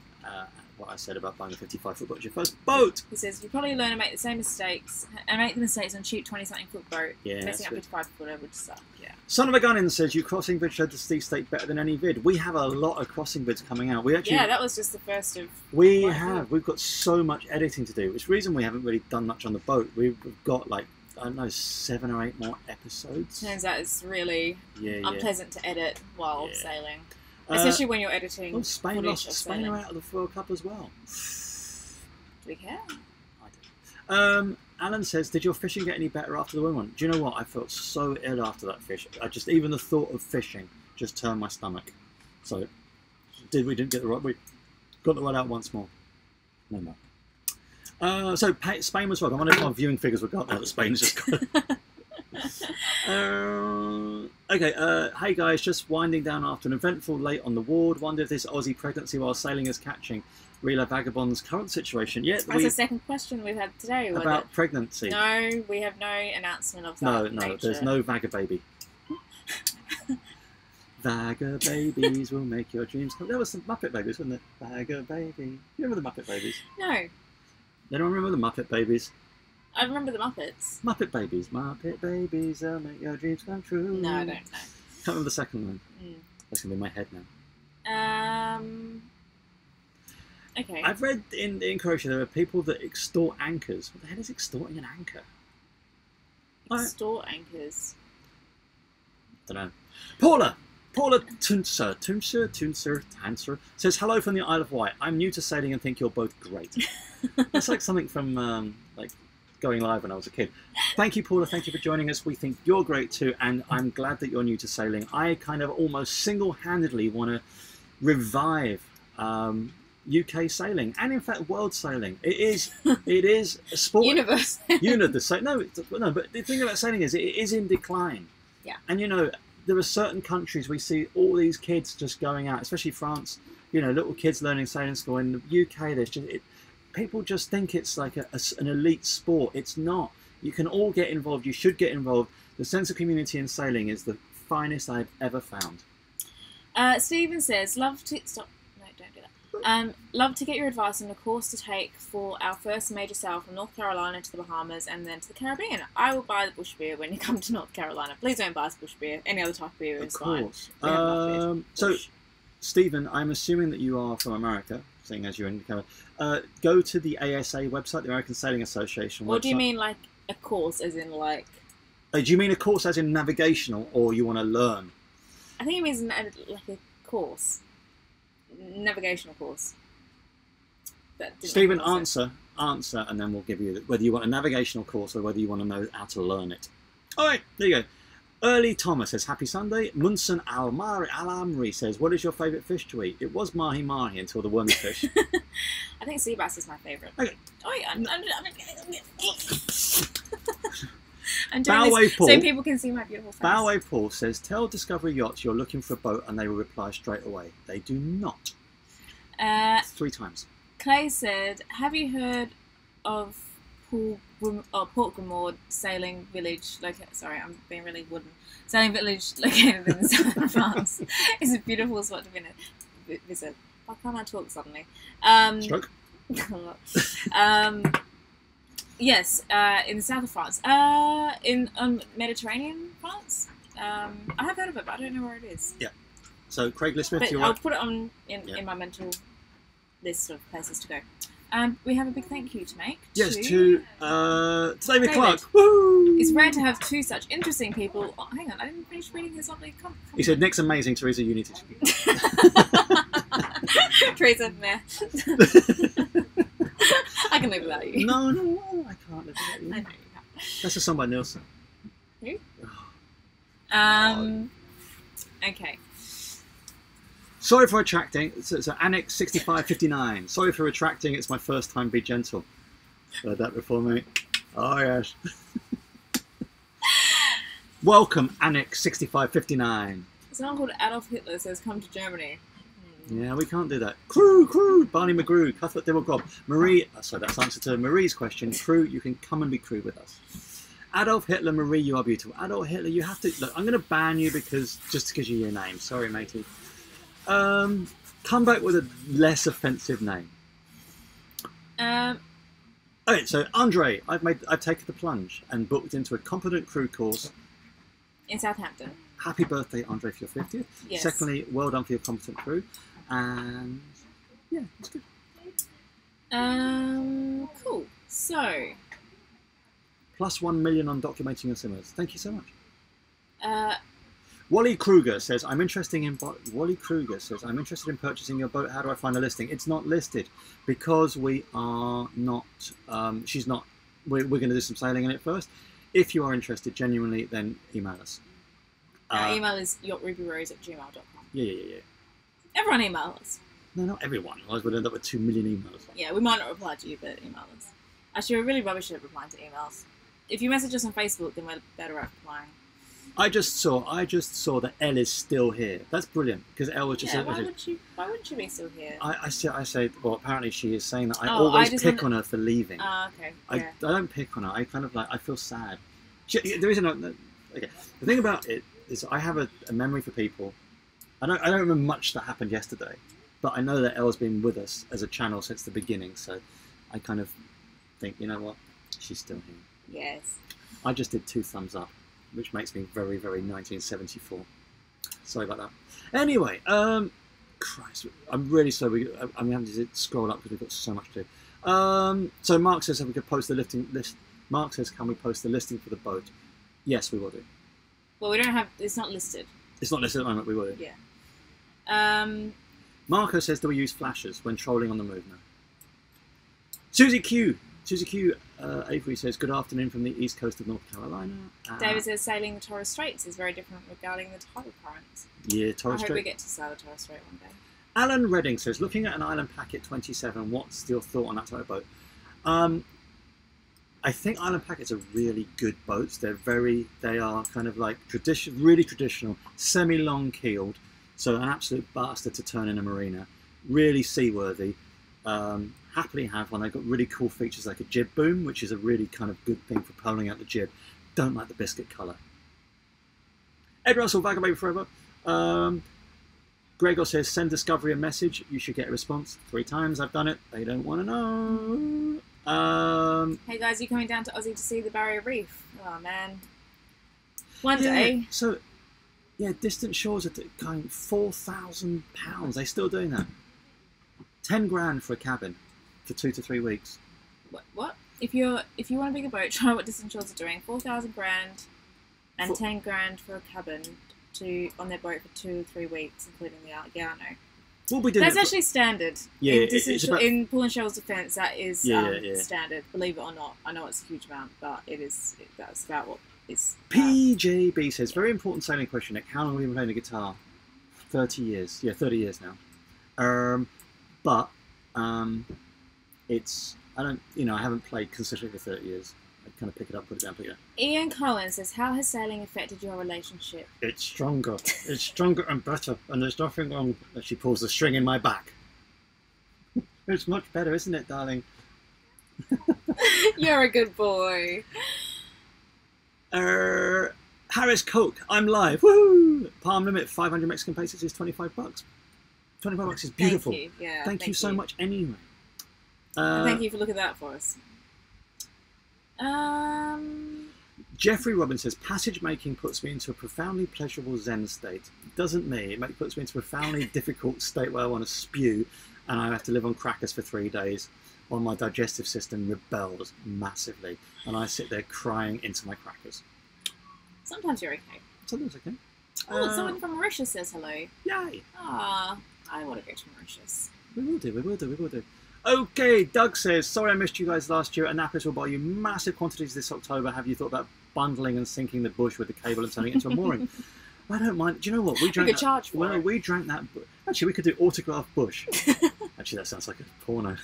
Speaker 1: what I said about buying a 55-foot boat as your first boat.
Speaker 2: He says, you probably learn to make the same mistakes and make the mistakes on cheap 20-something foot boat.
Speaker 1: Yeah,
Speaker 2: messing up 55-footer would suck. Yeah.
Speaker 1: Son of a Gunnin says, you crossing vid showed the sea state better than any vid. We have a lot of crossing vids coming out.
Speaker 2: That was just the first of...
Speaker 1: We've got so much editing to do, which is the reason we haven't really done much on the boat. We've got like, I don't know, 7 or 8 more episodes.
Speaker 2: Turns out it's really unpleasant to edit while sailing. Especially when you're editing.
Speaker 1: Well, Spain are out of the World Cup as well.
Speaker 2: Do we care?
Speaker 1: I do. Alan says, did your fishing get any better after the wind one? Do you know what? I felt so ill after that fish. Even the thought of fishing just turned my stomach. So, we didn't get the right. We got the right out once more. No more. So Spain was well. I wonder if our viewing figures were got now that Spain's just got. Okay, hey guys, just winding down after an eventful late on the ward. Wonder if this Aussie pregnancy while sailing is catching Relay Vagabond's current situation. Yeah,
Speaker 2: that's the second question we've had today.
Speaker 1: About pregnancy.
Speaker 2: No, we have no announcement of that.
Speaker 1: No, there's no Vagababy. Vagababies will make your dreams come. There was some Muppet Babies, wasn't it? Vagababy. You remember the Muppet Babies?
Speaker 2: No.
Speaker 1: Anyone remember the Muppet Babies?
Speaker 2: I remember the Muppets.
Speaker 1: Muppet Babies, they'll make your dreams come true.
Speaker 2: No, I don't know.
Speaker 1: Can't remember the second one. That's going to be in my head now.
Speaker 2: Okay.
Speaker 1: I've read in Croatia there are people that extort anchors. What the hell is extorting an anchor?
Speaker 2: Extort anchors?
Speaker 1: I don't know. Paula Tunser says, hello from the Isle of Wight. I'm new to sailing and think you're both great. That's like something from like going live when I was a kid. Thank you, Paula. Thank you for joining us. We think you're great too, and I'm glad that you're new to sailing. I kind of almost single-handedly want to revive UK sailing, and in fact world sailing. It is a sport.
Speaker 2: Universe.
Speaker 1: No, but the thing about sailing is it is in decline.
Speaker 2: Yeah.
Speaker 1: And there are certain countries we see all these kids just going out, especially France. Little kids learning sailing school. In the UK, there's just people just think it's like an elite sport. It's not. You can all get involved. You should get involved. The sense of community in sailing is the finest I've ever found.
Speaker 2: Stephen says, love to... Stop. No, don't do Love to get your advice on a course to take for our first major sail from North Carolina to the Bahamas and then to the Caribbean. I will buy the bush beer when you come to North Carolina. Please don't buy us bush beer. Any other type of beer is fine.
Speaker 1: Of course. So, Stephen, I'm assuming that you are from America, seeing as you're in Canada. Go to the ASA website, the American Sailing Association website.
Speaker 2: Or do you mean like a course, as in like...
Speaker 1: Do you mean a course as in navigational, or you want to learn?
Speaker 2: I think it means like a course. Navigational course.
Speaker 1: Stephen, answer, and then we'll give you whether you want a navigational course or whether you want to know how to learn it. All right, there you go. Early Thomas says, happy Sunday. Munson Al-Amri says, what is your favourite fish to eat? It was mahi-mahi until the wormy fish.
Speaker 2: I think sea bass is my favourite.
Speaker 1: Okay.
Speaker 2: Oh, yeah, I'm doing this so people can see my beautiful face.
Speaker 1: Bowway Paul says, tell Discovery Yachts you're looking for a boat and they will reply straight away. They do not. 3 times.
Speaker 2: Clay said, have you heard of Port Grimord Sailing Village? Sorry, I'm being really wooden. Sailing Village located in the south of France. It's a beautiful spot to visit. Why can't I talk suddenly?
Speaker 1: Stroke?
Speaker 2: Yes, in the south of France. In Mediterranean France. I have heard of it, but I don't know where it is.
Speaker 1: Yeah. So, Craig Lismith,
Speaker 2: but
Speaker 1: you're
Speaker 2: I'll
Speaker 1: right.
Speaker 2: put it on in my mental list of places to go. We have a big thank you to make.
Speaker 1: Yes, to David Clark.
Speaker 2: Woo! It's rare to have 2 such interesting people. Oh, hang on, I didn't finish reading his lovely comment.
Speaker 1: He said, Nick's amazing, Teresa, you need to speak.
Speaker 2: Teresa, meh. I can live without you.
Speaker 1: No, I can't live without you.
Speaker 2: I know you can't.
Speaker 1: That's a song by Nilsson.
Speaker 2: Who? Okay.
Speaker 1: Sorry for retracting. So Annex 6559. Sorry for retracting. It's my first time. Be gentle. Heard that before, mate. Oh yes. Welcome, Annex 6559.
Speaker 2: Someone called Adolf Hitler says, "Come to Germany."
Speaker 1: Yeah, we can't do that. Crew, Barney McGrew, Cuthbert Dibble Grob, Marie. Sorry, that's answer to Marie's question. Crew, you can come and be crew with us. Adolf Hitler, Marie, you are beautiful. Adolf Hitler, you have to look. I'm going to ban you just because of your name. Sorry, matey. Come back with a less offensive name. Okay, so Andre, I've taken the plunge and booked into a competent crew course
Speaker 2: in Southampton.
Speaker 1: Happy birthday, Andre, for your 50th.
Speaker 2: Yes.
Speaker 1: Secondly, well done for your competent crew. And yeah, it's good.
Speaker 2: Cool. So,
Speaker 1: plus 1 million on documenting your simmers. Thank you so much. Wally Kruger says, I'm interested in purchasing your boat. How do I find a listing? It's not listed because we are not, we're going to do some sailing in it first. If you are interested genuinely, then email us.
Speaker 2: Our email is yachtrubyRose@gmail.com.
Speaker 1: Yeah.
Speaker 2: Everyone email us.
Speaker 1: No, not everyone. Otherwise we'd end up with 2 million emails.
Speaker 2: Yeah, we might not reply to you, but email us. Actually, we're really rubbish at replying to emails. If you message us on Facebook, then we're better at replying.
Speaker 1: I just saw that Elle is still here. That's brilliant because Elle was just.
Speaker 2: Yeah, why wouldn't she be still here?
Speaker 1: I say. Well, apparently she is saying that I always pick on her for leaving.
Speaker 2: Okay. Yeah.
Speaker 1: I don't pick on her. I kind of I feel sad. There isn't. Okay. The thing about it is, I have a memory for people. I don't remember much that happened yesterday, but I know that Elle's been with us as a channel since the beginning. So I kind of think, you know what, she's still here.
Speaker 2: Yes. I
Speaker 1: just did 2 thumbs up, which makes me very, very 1974. Sorry about that. Anyway, Christ, I'm really sorry. I'm having to scroll up because we've got so much to do. So Mark says if we could post the listing list. Mark says, can we post the listing for the boat? Yes, we will do.
Speaker 2: Well, we don't have. It's not listed.
Speaker 1: It's not listed at the moment. We will do.
Speaker 2: Yeah.
Speaker 1: Marco says, do we use flashers when trolling on the move now? Susie Q, Avery says, good afternoon from the east coast of North Carolina.
Speaker 2: David says, sailing the Torres Straits is very different regarding the tidal currents.
Speaker 1: Yeah, Torres Strait.
Speaker 2: I hope we get to sail the Torres Strait one day.
Speaker 1: Alan Redding says, looking at an Island Packet 27, what's your thought on that type of boat? I think Island Packets are really good boats. They are kind of like really traditional, semi-long keeled, so an absolute bastard to turn in a marina. Really seaworthy. Happily have one. They've got really cool features like a jib boom, which is a really kind of good thing for poling out the jib. Don't like the biscuit colour. Ed Russell, Vagabond Forever. Gregor says, send Discovery a message. You should get a response. 3 times I've done it. They don't want to know.
Speaker 2: Hey guys, you coming down to Aussie to see the Barrier Reef? Oh man. One day.
Speaker 1: So, yeah, Distant Shores are going £4,000. They're still doing that. 10 grand for a cabin for 2 to 3 weeks.
Speaker 2: What? If you want a bigger boat, try what Distant Shores are doing. 4,000 grand and 10 grand for a cabin on their boat for 2 or 3 weeks, including the Argiano.
Speaker 1: We'll be doing
Speaker 2: That's actually standard.
Speaker 1: Yeah,
Speaker 2: in Pull and Shovel's defence, that is standard. Believe it or not, I know it's a huge amount, but that's about what is.
Speaker 1: PJB says, very important sailing question, Nick. How long have you been playing the guitar? 30 years. Yeah, 30 years now. It's I haven't played consistently for 30 years. I kind of pick it up, put it down, pick it up.
Speaker 2: Ian Cohen says, how has sailing affected your relationship?
Speaker 1: It's stronger. It's stronger and better, and there's nothing wrong. She pulls the string in my back. It's much better, isn't it, darling?
Speaker 2: You're a good boy.
Speaker 1: Harris Coke, I'm live. Woohoo! Palm limit 500 Mexican pesos is $25. $25 is beautiful.
Speaker 2: Thank you. Yeah,
Speaker 1: thank you so much anyway.
Speaker 2: Thank you for looking at that for us.
Speaker 1: Jeffrey Robbins says, passage making puts me into a profoundly pleasurable Zen state. Doesn't me. It puts me into a profoundly difficult state where I want to spew and I have to live on crackers for 3 days while my digestive system rebels massively and I sit there crying into my crackers.
Speaker 2: Sometimes you're okay.
Speaker 1: Sometimes okay.
Speaker 2: Oh, someone from Mauritius says hello.
Speaker 1: Yay!
Speaker 2: Ah, I want to go to Mauritius.
Speaker 1: We will do. Okay, Doug says, sorry I missed you guys last year. Annapolis will buy you massive quantities this October. Have you thought about bundling and sinking the bush with the cable and turning it into a mooring? I don't mind. Do you know what? We drank we drank that. Actually, we could do autograph bush. Actually, that sounds like a porno.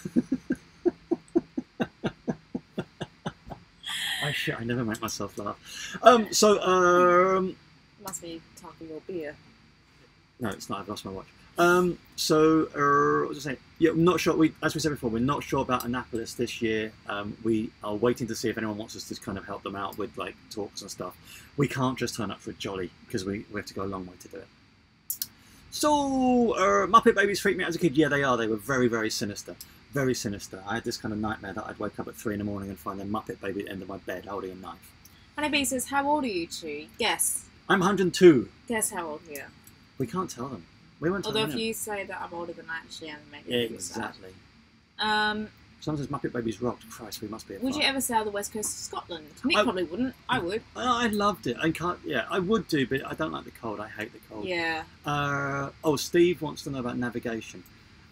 Speaker 1: I never make myself laugh.
Speaker 2: Must be time for your beer.
Speaker 1: No, it's not. I've lost my watch. What was I saying? Yeah, I'm not sure. As we said before, we're not sure about Annapolis this year. We are waiting to see if anyone wants us to kind of help them out with like talks and stuff. We can't just turn up for a jolly because we have to go a long way to do it. So, Muppet Babies freaked me out as a kid. Yeah, they are. They were very, very sinister. Very sinister. I had this kind of nightmare that I'd wake up at 3 in the morning and find a Muppet Baby at the end of my bed holding a knife.
Speaker 2: Honeybee says, how old are you two? Guess.
Speaker 1: I'm 102.
Speaker 2: Guess how old you are.
Speaker 1: We can't tell them. We won't tell them.
Speaker 2: Although if you say that I'm older than I actually am, maybe.
Speaker 1: Exactly. Someone says Muppet Babies rocked. Christ, we must be.
Speaker 2: Would you ever sail the west coast of Scotland? Nick probably wouldn't. I would.
Speaker 1: I loved it. I would do, but I don't like the cold. I hate the cold.
Speaker 2: Yeah.
Speaker 1: Steve wants to know about navigation.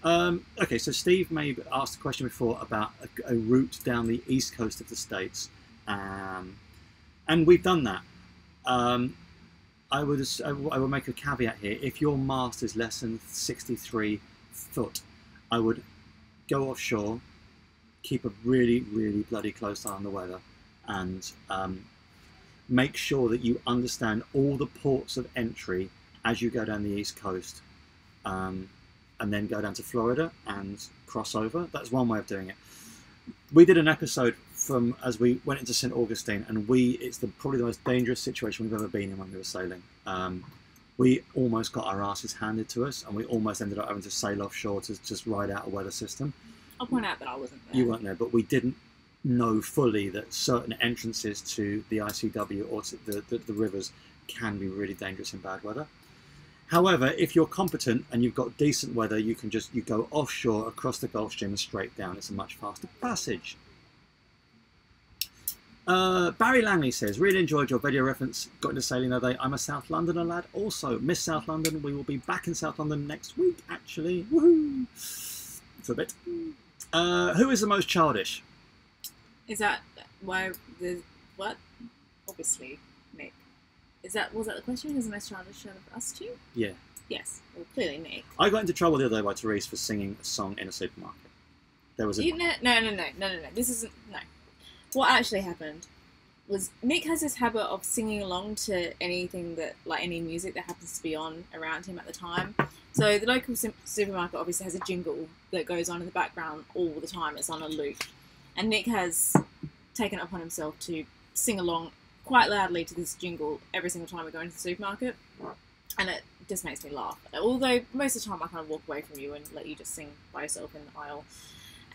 Speaker 1: Okay, so Steve may asked a question before about a route down the east coast of the States, and we've done that. I would make a caveat here. If your mast is less than 63 foot, I would go offshore, keep a really, really bloody close eye on the weather, and make sure that you understand all the ports of entry as you go down the east coast, and then go down to Florida and cross over. That's one way of doing it. We did an episode as we went into St. Augustine, and it's probably the most dangerous situation we've ever been in when we were sailing. We almost got our asses handed to us, and we almost ended up having to sail offshore to just ride out a weather system.
Speaker 2: I'll point out that I wasn't there.
Speaker 1: You weren't there, but we didn't know fully that certain entrances to the ICW or to the rivers can be really dangerous in bad weather. However, if you're competent and you've got decent weather, you go offshore across the Gulf Stream and straight down. It's a much faster passage. Barry Langley says, really enjoyed your video reference. Got into sailing the other day. I'm a South Londoner lad. Also, miss South London. We will be back in South London next week, actually. Woohoo! For a bit. Who is the most childish?
Speaker 2: Is that why what? Obviously, Nick. Was that the question? Who's the most childish out of us two? Yeah. Yes. Well, clearly Nick.
Speaker 1: I got into trouble the other day by Therese for singing a song in a supermarket. There was a...
Speaker 2: No. This isn't... No. What actually happened was Nick has this habit of singing along to anything that, like any music that happens to be on around him at the time. So the local supermarket obviously has a jingle that goes on in the background all the time. It's on a loop. And Nick has taken it upon himself to sing along quite loudly to this jingle every single time we go into the supermarket. And it just makes me laugh. Although most of the time I kind of walk away from you and let you just sing by yourself in the aisle.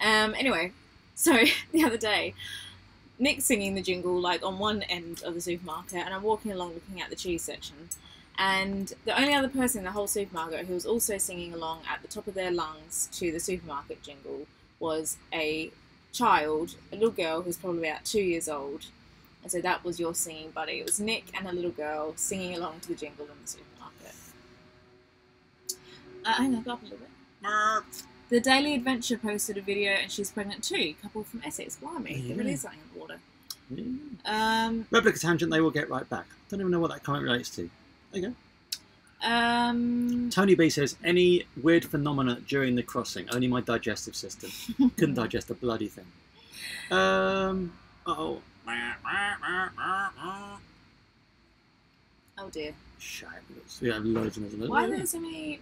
Speaker 2: Anyway, so the other day, Nick's singing the jingle like on one end of the supermarket, and I'm walking along looking at the cheese section. And the only other person in the whole supermarket who was also singing along at the top of their lungs to the supermarket jingle was a child, a little girl who's probably about 2 years old. And so that was your singing buddy. It was Nick and a little girl singing along to the jingle in the supermarket. Hang on, go up a little bit. The Daily Adventure posted a video and she's pregnant too. Couple from Essex. Blimey,
Speaker 1: Yeah.
Speaker 2: there really is something in the water.
Speaker 1: Yeah. Replica tangent, they will get right back. Don't even know what that comment relates to. There you go. Tony B says, any weird phenomena during the crossing? Only my digestive system. Couldn't digest a bloody thing. Uh-oh.
Speaker 2: Oh dear.
Speaker 1: Shit. We have loads and loads and loads.
Speaker 2: Why are there so many...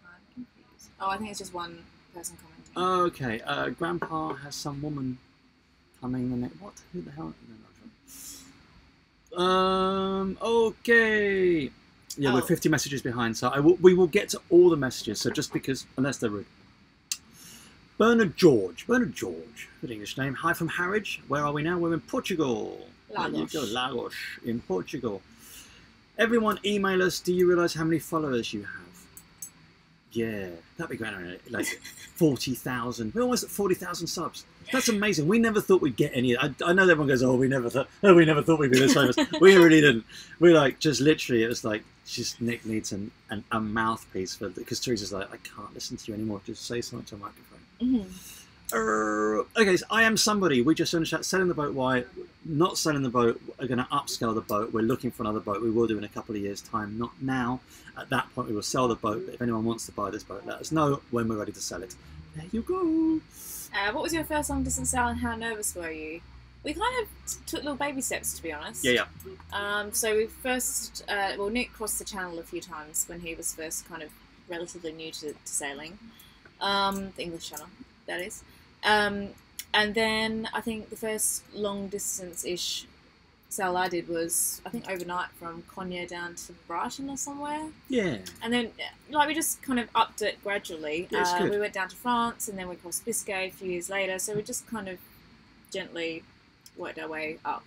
Speaker 2: I'm confused. Oh, I think it's just one person commenting.
Speaker 1: Okay. Grandpa has some woman coming the next... What? Who the hell? No, not sure. Okay. Yeah, we're 50 messages behind, so we will get to all the messages. So just because, unless they're rude. Bernard George, good English name. Hi from Harwich. Where are we now? We're in Portugal.
Speaker 2: Lagos.
Speaker 1: There you go, Lagos in Portugal. Everyone, email us. Do you realise how many followers you have? Yeah, that'd be great. Like 40,000. We're almost at 40,000 subs. That's amazing. We never thought we'd get any. I know everyone goes, "Oh, we never thought we'd be this famous." We really didn't. We like just literally. It was like just Nick needs a mouthpiece for because Teresa's like, I can't listen to you anymore. Just say something to a microphone. Okay, so I am somebody. We just finished selling the boat. Why? Not selling the boat. We're going to upscale the boat. We're looking for another boat. We will do in a couple of years' time. Not now. At that point, we will sell the boat. But if anyone wants to buy this boat, let us know when we're ready to sell it. There you go.
Speaker 2: What was your first long distance sail and how nervous were you? We kind of took little baby steps, to be honest.
Speaker 1: Yeah.
Speaker 2: So we first, Nick crossed the channel a few times when he was first kind of relatively new to sailing. The English Channel, that is. And then I think the first long distance-ish sail I did was, I think, overnight from Cognac down to Brighton or somewhere.
Speaker 1: Yeah.
Speaker 2: And then, like, we just kind of upped it gradually.
Speaker 1: Yeah, it's good.
Speaker 2: We went down to France and then we crossed Biscay a few years later. So we just kind of gently worked our way up,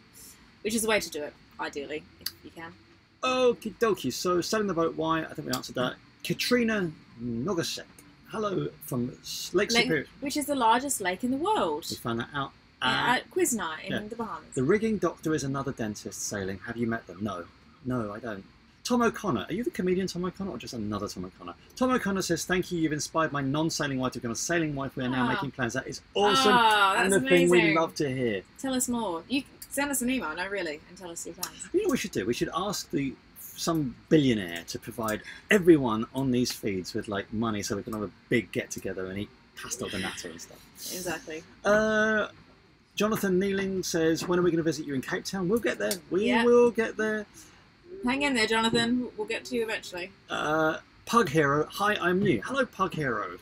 Speaker 2: which is the way to do it, ideally, if you can.
Speaker 1: Okie dokie. So, selling the boat, why? I think we answered that. Katrina Nogasek. Hello from Lake Superior. Which
Speaker 2: is the largest lake in the world.
Speaker 1: We found that out
Speaker 2: at quiz night in the Bahamas.
Speaker 1: The rigging doctor is another dentist sailing. Have you met them? No, I don't. Tom O'Connor. Are you the comedian Tom O'Connor or just another Tom O'Connor? Tom O'Connor says, thank you. You've inspired my non-sailing wife to become a sailing wife. We are now making plans. That is awesome.
Speaker 2: That's
Speaker 1: and the thing
Speaker 2: amazing.
Speaker 1: we love to hear.
Speaker 2: Tell us more. You send us an email, no, really, and tell us your plans.
Speaker 1: You know what we should do? We should ask some billionaire to provide everyone on these feeds with like money so we can have a big get together and eat pasta de nata and stuff.
Speaker 2: Exactly.
Speaker 1: Jonathan Neeling says, when are we going to visit you in Cape Town? We'll get there. We will get there.
Speaker 2: Hang in there, Jonathan. We'll get to you eventually.
Speaker 1: Pug Hero. Hi, I'm new. Hello, Pug Hero.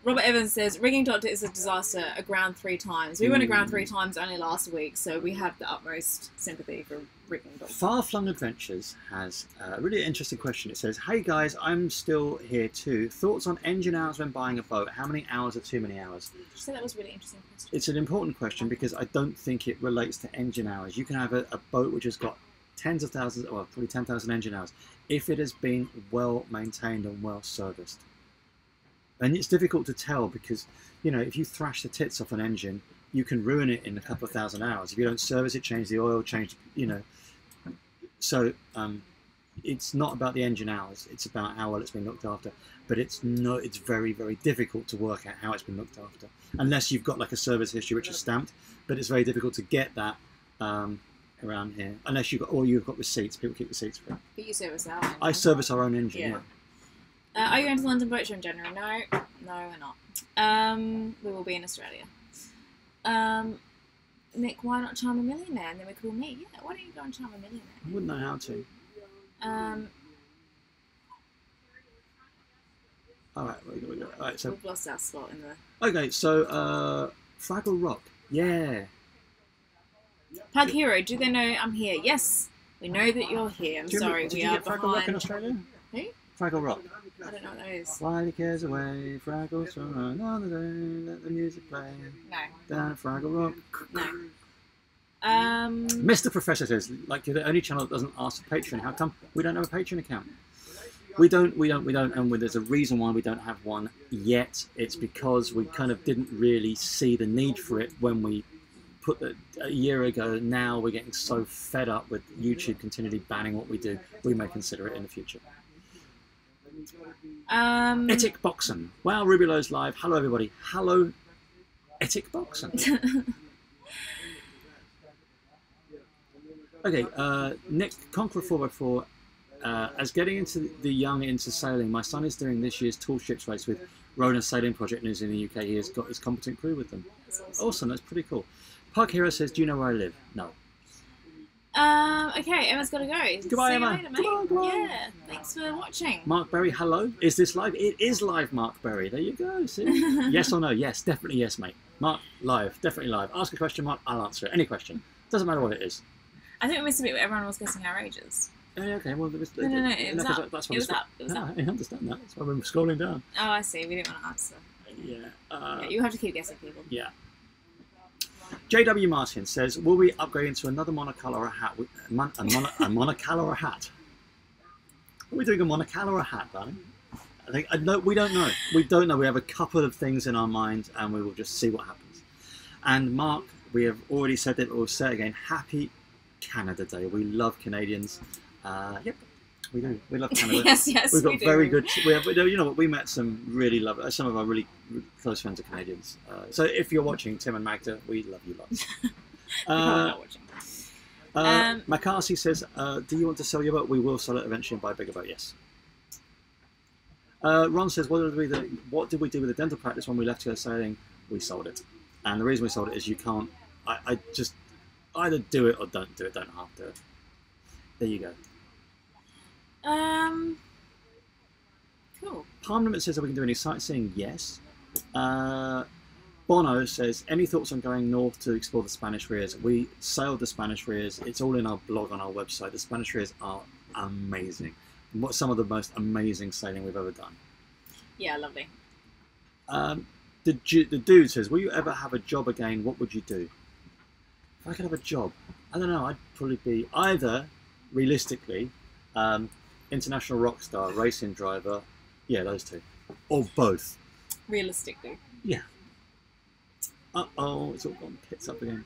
Speaker 2: Robert Evans says, rigging doctor is a disaster, aground 3 times. We went aground 3 times only last week, so we have the utmost sympathy for rigging doctor.
Speaker 1: Far Flung Adventures has a really interesting question. It says, hey guys, I'm still here too. Thoughts on engine hours when buying a boat? How many hours are too many hours?
Speaker 2: Did you say that was a really interesting question?
Speaker 1: It's an important question because I don't think it relates to engine hours. You can have a boat which has got tens of thousands, well, probably 10,000 engine hours, if it has been well maintained and well serviced. And it's difficult to tell because, you know, if you thrash the tits off an engine, you can ruin it in a couple of thousand hours. If you don't service it, change the oil, you know. So it's not about the engine hours. It's about how well it's been looked after. But it's very, very difficult to work out how it's been looked after. Unless you've got like a service history which is stamped. But it's very difficult to get that around here. Unless you've got receipts. People keep receipts for it.
Speaker 2: But you service our own.
Speaker 1: I service our own engine, yeah.
Speaker 2: Are you going to the London Boat Show in January? No, we're not. We will be in Australia. Nick, why not Charm a Millionaire? And then we could all meet. Yeah, why don't you go and Charm a Millionaire?
Speaker 1: I wouldn't know how to. Alright, so
Speaker 2: we've lost our slot in the...
Speaker 1: Okay, so Fraggle Rock. Yeah.
Speaker 2: Pug Hero, do they know I'm here? Yes. We know that you're here. I'm sorry,
Speaker 1: did
Speaker 2: we
Speaker 1: you
Speaker 2: are
Speaker 1: get Fraggle Rock in
Speaker 2: behind.
Speaker 1: Australia?
Speaker 2: Who?
Speaker 1: Fraggle Rock.
Speaker 2: I don't know what that is.
Speaker 1: While he cares away, Fraggles from another day, let the music play.
Speaker 2: No.
Speaker 1: Down at Fraggle Rock.
Speaker 2: No.
Speaker 1: Mr. Professor says, like, you're the only channel that doesn't ask for Patreon. How come? We don't have a Patreon account. We don't, and there's a reason why we don't have one yet. It's because we kind of didn't really see the need for it when we put a year ago. Now we're getting so fed up with YouTube continually banning what we do. We may consider it in the future. Etic Boxen. Wow, Rubylo's live. Hello, everybody. Hello, Etic Boxen. Okay, Nick Conqueror 4x4. As getting into the young into sailing, my son is doing this year's tall ships race with Rona Sailing Project News in the UK. He has got his competent crew with them. Awesome, that's pretty cool. Park Hero says, "Do you know where I live?" No.
Speaker 2: Okay, Emma's got to go.
Speaker 1: Goodbye,
Speaker 2: See
Speaker 1: Emma.
Speaker 2: you later, mate.
Speaker 1: Goodbye.
Speaker 2: Yeah, thanks for watching.
Speaker 1: Mark Berry, hello. Is this live? It is live, Mark Berry. There you go. See? Yes or no? Yes, definitely yes, mate. Mark, live. Definitely live. Ask a question, Mark. I'll answer it. Any question. Doesn't matter what it is.
Speaker 2: I think we missed a bit where everyone was guessing our ages.
Speaker 1: Oh, yeah, okay. Well,
Speaker 2: No, it was up.
Speaker 1: That's
Speaker 2: It was up. It was up.
Speaker 1: I understand that. That's why we're scrolling down.
Speaker 2: Oh, I see. We didn't want to answer.
Speaker 1: Yeah.
Speaker 2: Yeah, you have to keep guessing, people.
Speaker 1: Yeah. JW Martin says, "Will we upgrade into another monocle or a hat? A monocle or a hat? Are we doing a monocle or a hat, darling? I think we don't know. We don't know. We have a couple of things in our mind, and we will just see what happens." And Mark, we have already said it, but we'll say it again. Happy Canada Day. We love Canadians. Yep, we do. We love Canada.
Speaker 2: yes,
Speaker 1: We've got very good. We have. You know what? We met some really some of our really close friends are Canadians. So if you're watching, Tim and Magda, we love you lots.
Speaker 2: Not watching.
Speaker 1: McCarthy says, "Do you want to sell your boat? We will sell it eventually and buy a bigger boat." Yes. Ron says, "What did we do with the dental practice when we left to go sailing? We sold it, and the reason we sold it is you can't. I just either do it or don't do it. Don't half do it. There you go."
Speaker 2: Cool.
Speaker 1: Palm Limit says, "Are we going to do any sightseeing?" Yes. Bono says, "Any thoughts on going north to explore the Spanish Rias?" We sailed the Spanish Rias. It's all in our blog on our website. The Spanish Rias are amazing. Some of the most amazing sailing we've ever done.
Speaker 2: Yeah, lovely.
Speaker 1: The dude says, "Will you ever have a job again? What would you do?" If I could have a job, I don't know. I'd probably be either, realistically, international rock star, racing driver. Yeah, those two, or both.
Speaker 2: Realistically.
Speaker 1: Yeah. Uh-oh, it's all gone pits up again.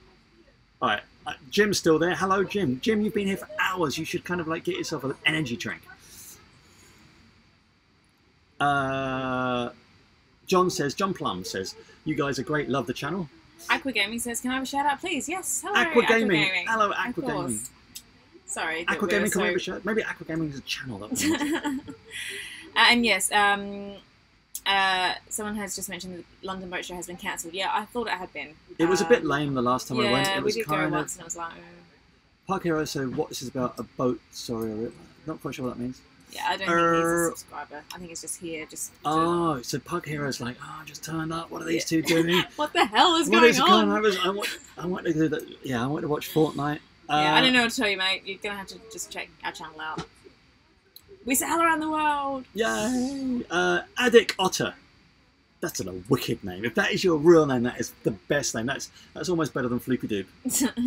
Speaker 1: All right, Jim's still there. Hello, Jim. Jim, you've been here for hours. You should kind of like get yourself an energy drink. John Plum says, "You guys are great. Love the channel."
Speaker 2: Aqua Gaming says, "Can I have a shout out, please?" Yes. Hello,
Speaker 1: Aqua Gaming. Hello, Aqua Gaming.
Speaker 2: Sorry.
Speaker 1: Aqua Gaming, can we have a shout? Maybe Aqua Gaming is a channel. That
Speaker 2: and yes, someone has just mentioned the London Boat Show has been cancelled. Yeah, I thought it had been.
Speaker 1: It was a bit lame the last time I went. It was
Speaker 2: we did
Speaker 1: kind
Speaker 2: go
Speaker 1: of.
Speaker 2: once and it was like.
Speaker 1: Park Hero said, "What this is about? A boat? Sorry, not quite sure what that means."
Speaker 2: Yeah, I don't think he's a subscriber. I think it's just here,
Speaker 1: Oh, so Park Hero's like, "Oh, just turned up. What are these two doing?
Speaker 2: What the hell is going on?"
Speaker 1: I want to do that. Yeah, I want to watch Fortnite.
Speaker 2: Yeah, I don't know what to tell you, mate. You're gonna have to just check our channel out. We sail around the world.
Speaker 1: Yay! Addict Otter. That's a wicked name. If that is your real name, that is the best name. That's almost better than Floopy Doob.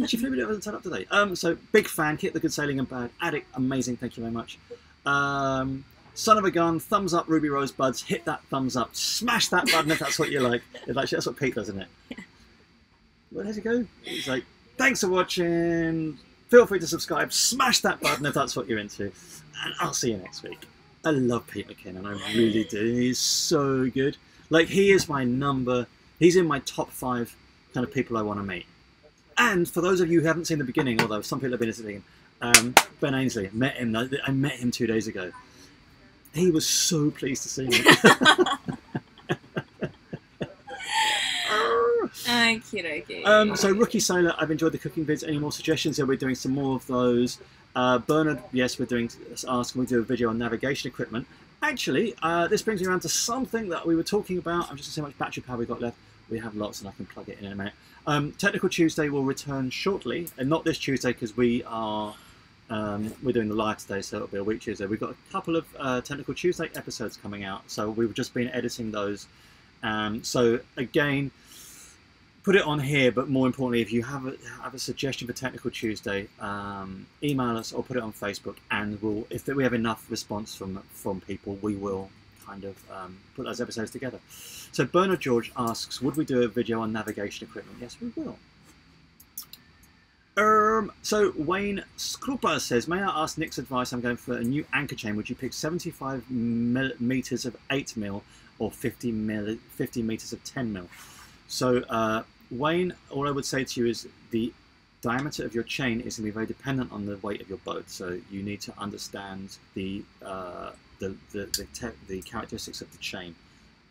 Speaker 1: Actually, Floopy Doob hasn't turned up today. So big fan, Kit the Good Sailing and Bad. Addict, amazing. Thank you very much. Son of a gun, thumbs up, Ruby Rosebuds. Hit that thumbs up. Smash that button if that's what you like. That's what Pete does, isn't it? Yeah. Where does it go? He's like, "Thanks for watching. Feel free to subscribe. Smash that button if that's what you're into. And I'll see you next week." I love Pete McKinnon. I really do. He's so good. Like, he is he's in my top 5 kind of people I want to meet. And for those of you who haven't seen the beginning, although some people have been listening, Ben Ainsley, I met him 2 days ago. He was so pleased to see me.
Speaker 2: Okey-dokey.
Speaker 1: So Rookie Sailor, I've enjoyed the cooking vids. Any more suggestions? Yeah, we're doing some more of those. Bernard, yes, we're doing. Can we do a video on navigation equipment? Actually, this brings me around to something that we were talking about. I'm just going to see how much battery power we got left. We have lots, and I can plug it in a minute. Technical Tuesday will return shortly, and not this Tuesday because we are we're doing the live today, so it'll be a week Tuesday. We've got a couple of Technical Tuesday episodes coming out, so we've just been editing those. So again, put it on here, but more importantly, if you have a suggestion for Technical Tuesday, email us or put it on Facebook, and if we have enough response from people, we will kind of put those episodes together. So Bernard George asks, would we do a video on navigation equipment? Yes, we will. So Wayne Skrupa says, may I ask Nick's advice? I'm going for a new anchor chain. Would you pick 75 meters of 8 mil or 50 meters of 10 mil? So Wayne, all I would say to you is the diameter of your chain is going to be very dependent on the weight of your boat. So you need to understand the characteristics of the chain.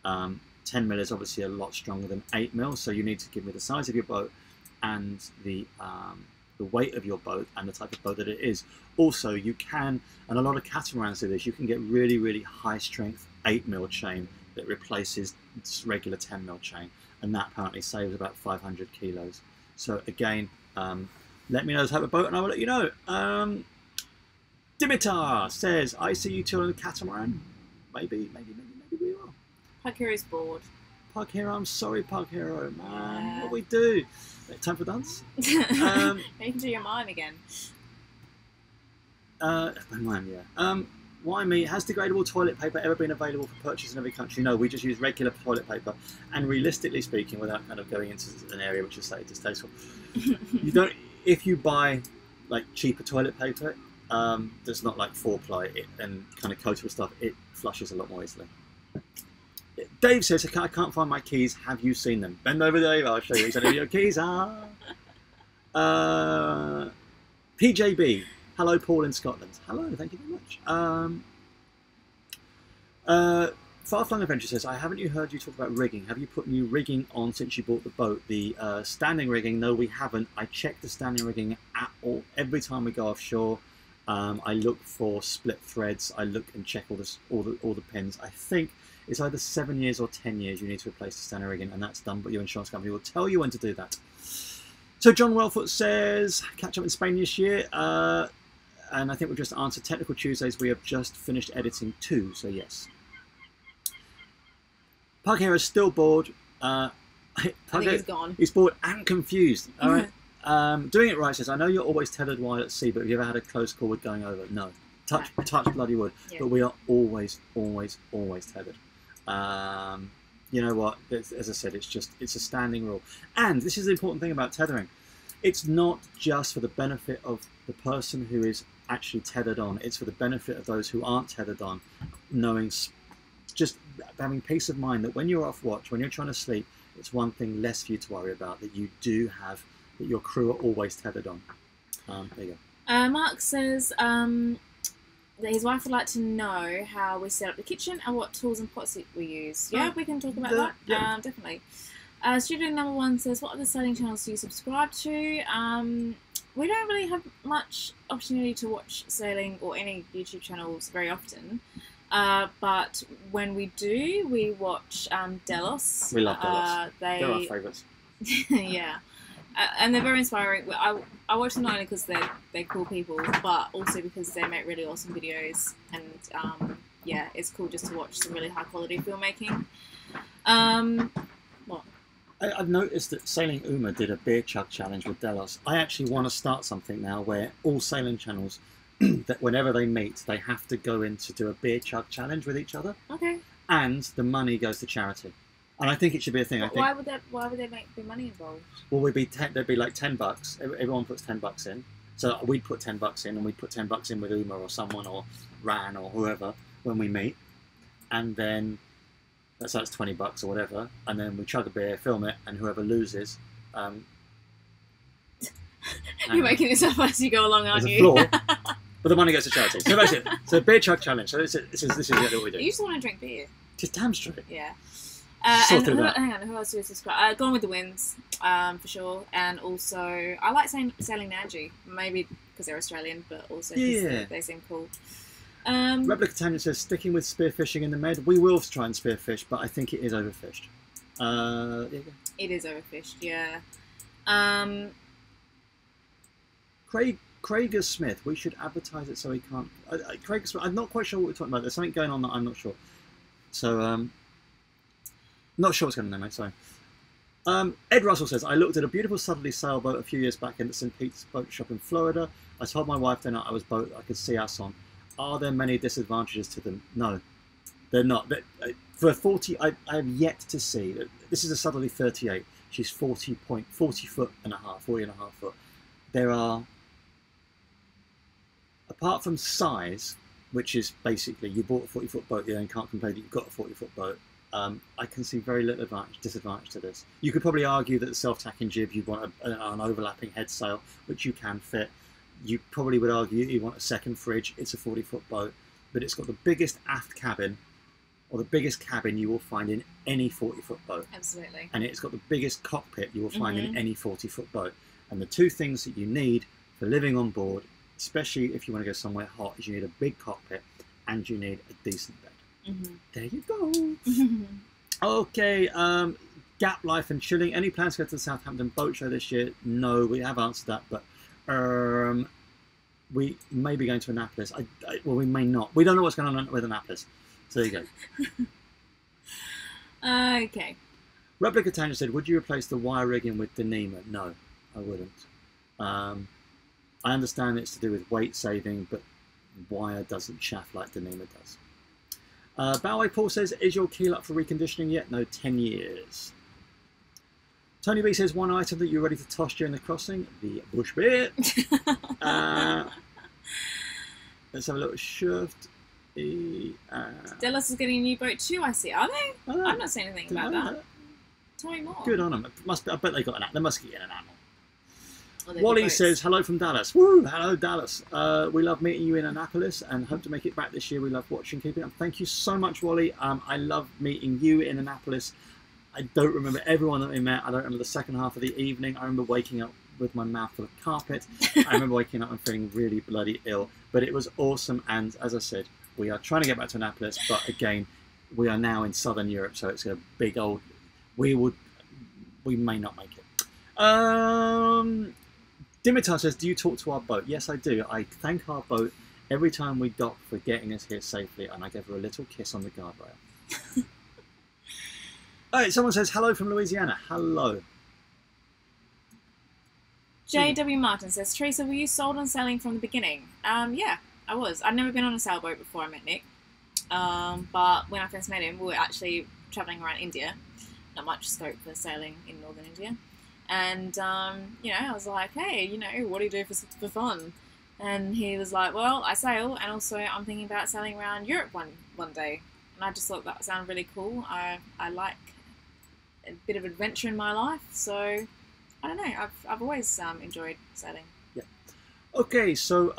Speaker 1: 10 mil is obviously a lot stronger than 8 mil. So you need to give me the size of your boat and the weight of your boat and the type of boat that it is. Also, you can, and a lot of catamarans do this, you can get really, really high strength 8 mil chain that replaces regular 10 mil chain, and that apparently saves about 500 kilos. So again, let me know the type of boat and I will let you know. Dimitar says, I see you two on a catamaran. Maybe we will.
Speaker 2: Park Hero's bored.
Speaker 1: Park Hero, I'm sorry, Park Hero, man. What we do? Time for dance?
Speaker 2: You can do your mime again.
Speaker 1: Mime, yeah. Why me? Has degradable toilet paper ever been available for purchase in every country? No, we just use regular toilet paper. And realistically speaking, without kind of going into an area which is slightly distasteful, you don't. If you buy like cheaper toilet paper, that's not like 4-ply and kind of coated with stuff, it flushes a lot more easily. Dave says, I can't find my keys. Have you seen them? Bend over, Dave. I'll show you exactly where your keys are. PJB. Hello, Paul in Scotland. Hello, thank you very much. Farflung Adventure says, haven't you heard you talk about rigging? Have you put new rigging on since you bought the boat? The standing rigging, no, we haven't. I check the standing rigging at all. Every time we go offshore, I look for split threads. I look and check all the pins. I think it's either 7 years or 10 years you need to replace the standing rigging, and that's done, but your insurance company will tell you when to do that. So John Wellfoot says, catch up in Spain this year, and I think we've just answered Technical Tuesdays. We have just finished editing 2, so yes. Park Hero is still bored. I
Speaker 2: think he's gone.
Speaker 1: He's bored and confused. All right. Doing it right says, I know you're always tethered while at sea, but have you ever had a close call with going over? No. Touch bloody wood. Yeah. But we are always tethered. You know what? As I said, it's a standing rule. And this is the important thing about tethering. It's not just for the benefit of the person who is actually tethered on. It's for the benefit of those who aren't tethered on, knowing, just having peace of mind that when you're off watch, when you're trying to sleep, it's one thing less for you to worry about, that you do have, that your crew are always tethered on. There you
Speaker 2: go. Mark says that his wife would like to know how we set up the kitchen and what tools and pots we use. Yeah, we can talk about that. Yeah. Definitely. Studio number 1 says, what other sailing channels do you subscribe to? We don't really have much opportunity to watch sailing or any YouTube channels very often. But when we do, we watch Delos.
Speaker 1: We love Delos. They're our favourites.
Speaker 2: Yeah. And they're very inspiring. I watch them not only because they're cool people, but also because they make really awesome videos. And yeah, it's cool just to watch some really high quality filmmaking. What?
Speaker 1: I've noticed that Sailing Uma did a beer chug challenge with Delos. I actually want to start something now where all sailing channels, that whenever they meet, they have to go in to do a beer chug challenge with each other.
Speaker 2: Okay.
Speaker 1: And the money goes to charity. And I think it should be a thing.
Speaker 2: Why would there be money involved?
Speaker 1: Well, there'd be like $10. Everyone puts $10 in. So we'd put $10 in, and we'd put $10 in with Uma or someone or Ran or whoever when we meet, and then that's $20 or whatever. And then we chug a beer, film it, and whoever loses.
Speaker 2: You're making this up as you go along, aren't you?
Speaker 1: Floor, but the money goes to charity. So that's it. So beer chug challenge. So this is exactly what we do.
Speaker 2: You just want to drink beer.
Speaker 1: Just damn straight.
Speaker 2: Yeah. And hang on, who else do we subscribe? Gone with the Winds, for sure. And also, I like Sailing Nanji, maybe because they're Australian, but also because they seem cool.
Speaker 1: Replica Tanya says, sticking with spearfishing in the Med, we will try and spearfish, but I think it is overfished. There you go. It
Speaker 2: is overfished, yeah.
Speaker 1: Craig Craiger Smith. We should advertise it so he can't. Craiger Smith. I'm not quite sure what we're talking about. There's something going on that I'm not sure. So, not sure what's going on there, mate. Sorry. Ed Russell says, I looked at a beautiful southerly sailboat a few years back in the St. Pete's boat shop in Florida. I told my wife the night I was boat I could see us on. Are there many disadvantages to them? No, they're not. For 40, I have yet to see. This is a southerly 38. She's 40 foot and a half, 40 and a half foot. There are, apart from size, which is basically you bought a 40-foot boat, you then can't complain that you've got a 40-foot boat. I can see very little disadvantage to this. You could probably argue that the self-tacking jib, you want an overlapping head sail, which you can fit. You probably would argue you want a second fridge. It's a 40-foot boat, but it's got the biggest aft cabin, or the biggest cabin you will find in any 40-foot boat.
Speaker 2: Absolutely.
Speaker 1: And it's got the biggest cockpit you will find in any 40-foot boat. And the two things that you need for living on board, especially if you want to go somewhere hot, is you need a big cockpit and you need a decent bed. There you go. Okay, Gap Life and Chilling. Any plans to go to the Southampton Boat Show this year? No, we have answered that, but we may be going to Annapolis. Well, we may not. We don't know what's going on with Annapolis. So there you
Speaker 2: go. Okay.
Speaker 1: Replica Tangent said, would you replace the wire rigging with Dyneema? No, I wouldn't. I understand it's to do with weight saving, but wire doesn't chaff like Dyneema does. Bowway Paul says, is your keel up for reconditioning yet? No, 10 years. Tony B says, one item that you're ready to toss during the crossing? The bush bit. Let's have a little shift.
Speaker 2: Delos is getting a new boat too, I see. Are they? I've not seen anything about that. Tell me more.
Speaker 1: Good on them. I bet they got an. They must get an animal. Wally says, hello from Dallas. Woo! Hello, Dallas. We love meeting you in Annapolis and hope to make it back this year. We love watching, keeping up. Thank you so much, Wally. I love meeting you in Annapolis. I don't remember everyone that we met. I don't remember the second half of the evening. I remember waking up with my mouth full of carpet. I remember waking up and feeling really bloody ill. But it was awesome. And as I said, we are trying to get back to Annapolis. But again, we are now in Southern Europe. So it's a big old... We may not make it. Dimitar says, do you talk to our boat? Yes, I do. I thank our boat every time we dock for getting us here safely, and I give her a little kiss on the guardrail. All right, someone says, hello from Louisiana. Hello.
Speaker 2: J.W. Martin says, Teresa, were you sold on sailing from the beginning? Yeah, I was. I'd never been on a sailboat before I met Nick. But when I first met him, we were actually travelling around India. Not much scope for sailing in northern India. And, you know, I was like, hey, you know, what do you do for fun? And he was like, well, I sail, and also I'm thinking about sailing around Europe one day. And I just thought that sounded really cool. I like a bit of adventure in my life, so I don't know. I've always enjoyed sailing. Yeah.
Speaker 1: Okay, so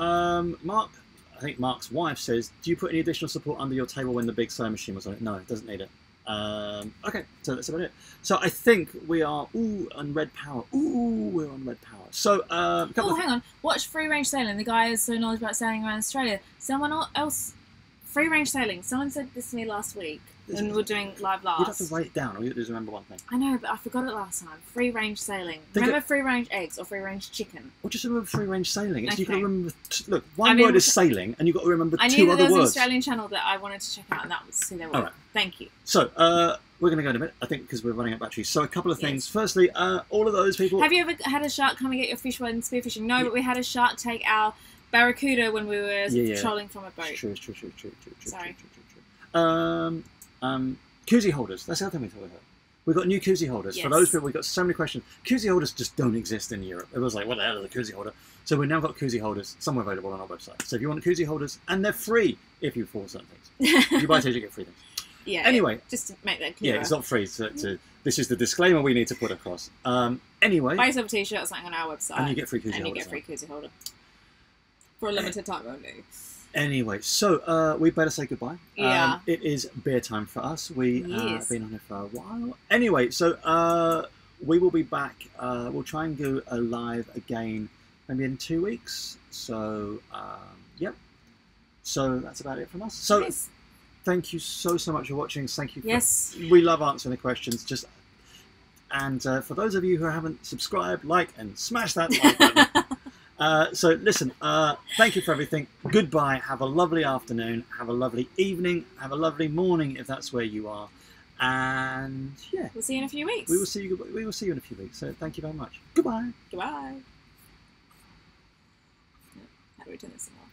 Speaker 1: Mark, I think Mark's wife says, do you put any additional support under your table when the big sewing machine was on it? No, it doesn't need it. Okay, so that's about it. So I think we are on Red Power. We're on Red Power. So
Speaker 2: hang on. Watch Free Range Sailing. The guy is so knowledgeable about sailing around Australia. Someone else, Free Range Sailing. Someone said this to me last week when we were doing live last.
Speaker 1: You'd have to write it down, or you just remember one thing.
Speaker 2: I know, but I forgot it last time. Free Range Sailing. Remember Free Range Eggs or Free Range Chicken?
Speaker 1: Or just remember Free Range Sailing. You've got to remember. Look, one word is sailing, and you've got to remember two other words.
Speaker 2: I knew there was an Australian channel that I wanted to check out, and that was who they were.
Speaker 1: All right.
Speaker 2: Thank you.
Speaker 1: So we're going to go in a minute, I think, because we're running out of batteries. So a couple of things. Yes. Firstly, all of those people.
Speaker 2: Have you ever had a shark come and get your fish when spearfishing? No, but we had a shark take our barracuda when we were trolling from a boat. True. Sorry.
Speaker 1: Koozie holders. That's the other thing we thought about. We've got new koozie holders. Yes. For those people, we've got so many questions. Koozie holders just don't exist in Europe. It was like, what the hell is a koozie holder? So we've now got koozie holders, some are available on our website. So if you want koozie holders, and they're free if you afford certain things. If you buy tickets, you get free things.
Speaker 2: Yeah.
Speaker 1: Anyway.
Speaker 2: Just to make that clear.
Speaker 1: Yeah, it's not free. This is the disclaimer we need to put across. Anyway.
Speaker 2: Buy yourself a t-shirt or something on our website.
Speaker 1: And you get free koozie holders.
Speaker 2: And you get free koozie holder. For a limited time only.
Speaker 1: Anyway, so we better say goodbye.
Speaker 2: Yeah.
Speaker 1: It is beer time for us. We have been on it for a while. Anyway, so we will be back. We'll try and do a live again maybe in 2 weeks. So, yep. So that's about it from us. So nice. Thank you so much for watching. Thank you. We love answering the questions. And for those of you who haven't subscribed, like and smash that like button. So listen, thank you for everything. Goodbye. Have a lovely afternoon. Have a lovely evening. Have a lovely morning if that's where you are. And yeah,
Speaker 2: We'll see you in a few weeks.
Speaker 1: we will see you. We will see you in a few weeks. So thank you very much. Goodbye.
Speaker 2: Goodbye. How do we turn this off?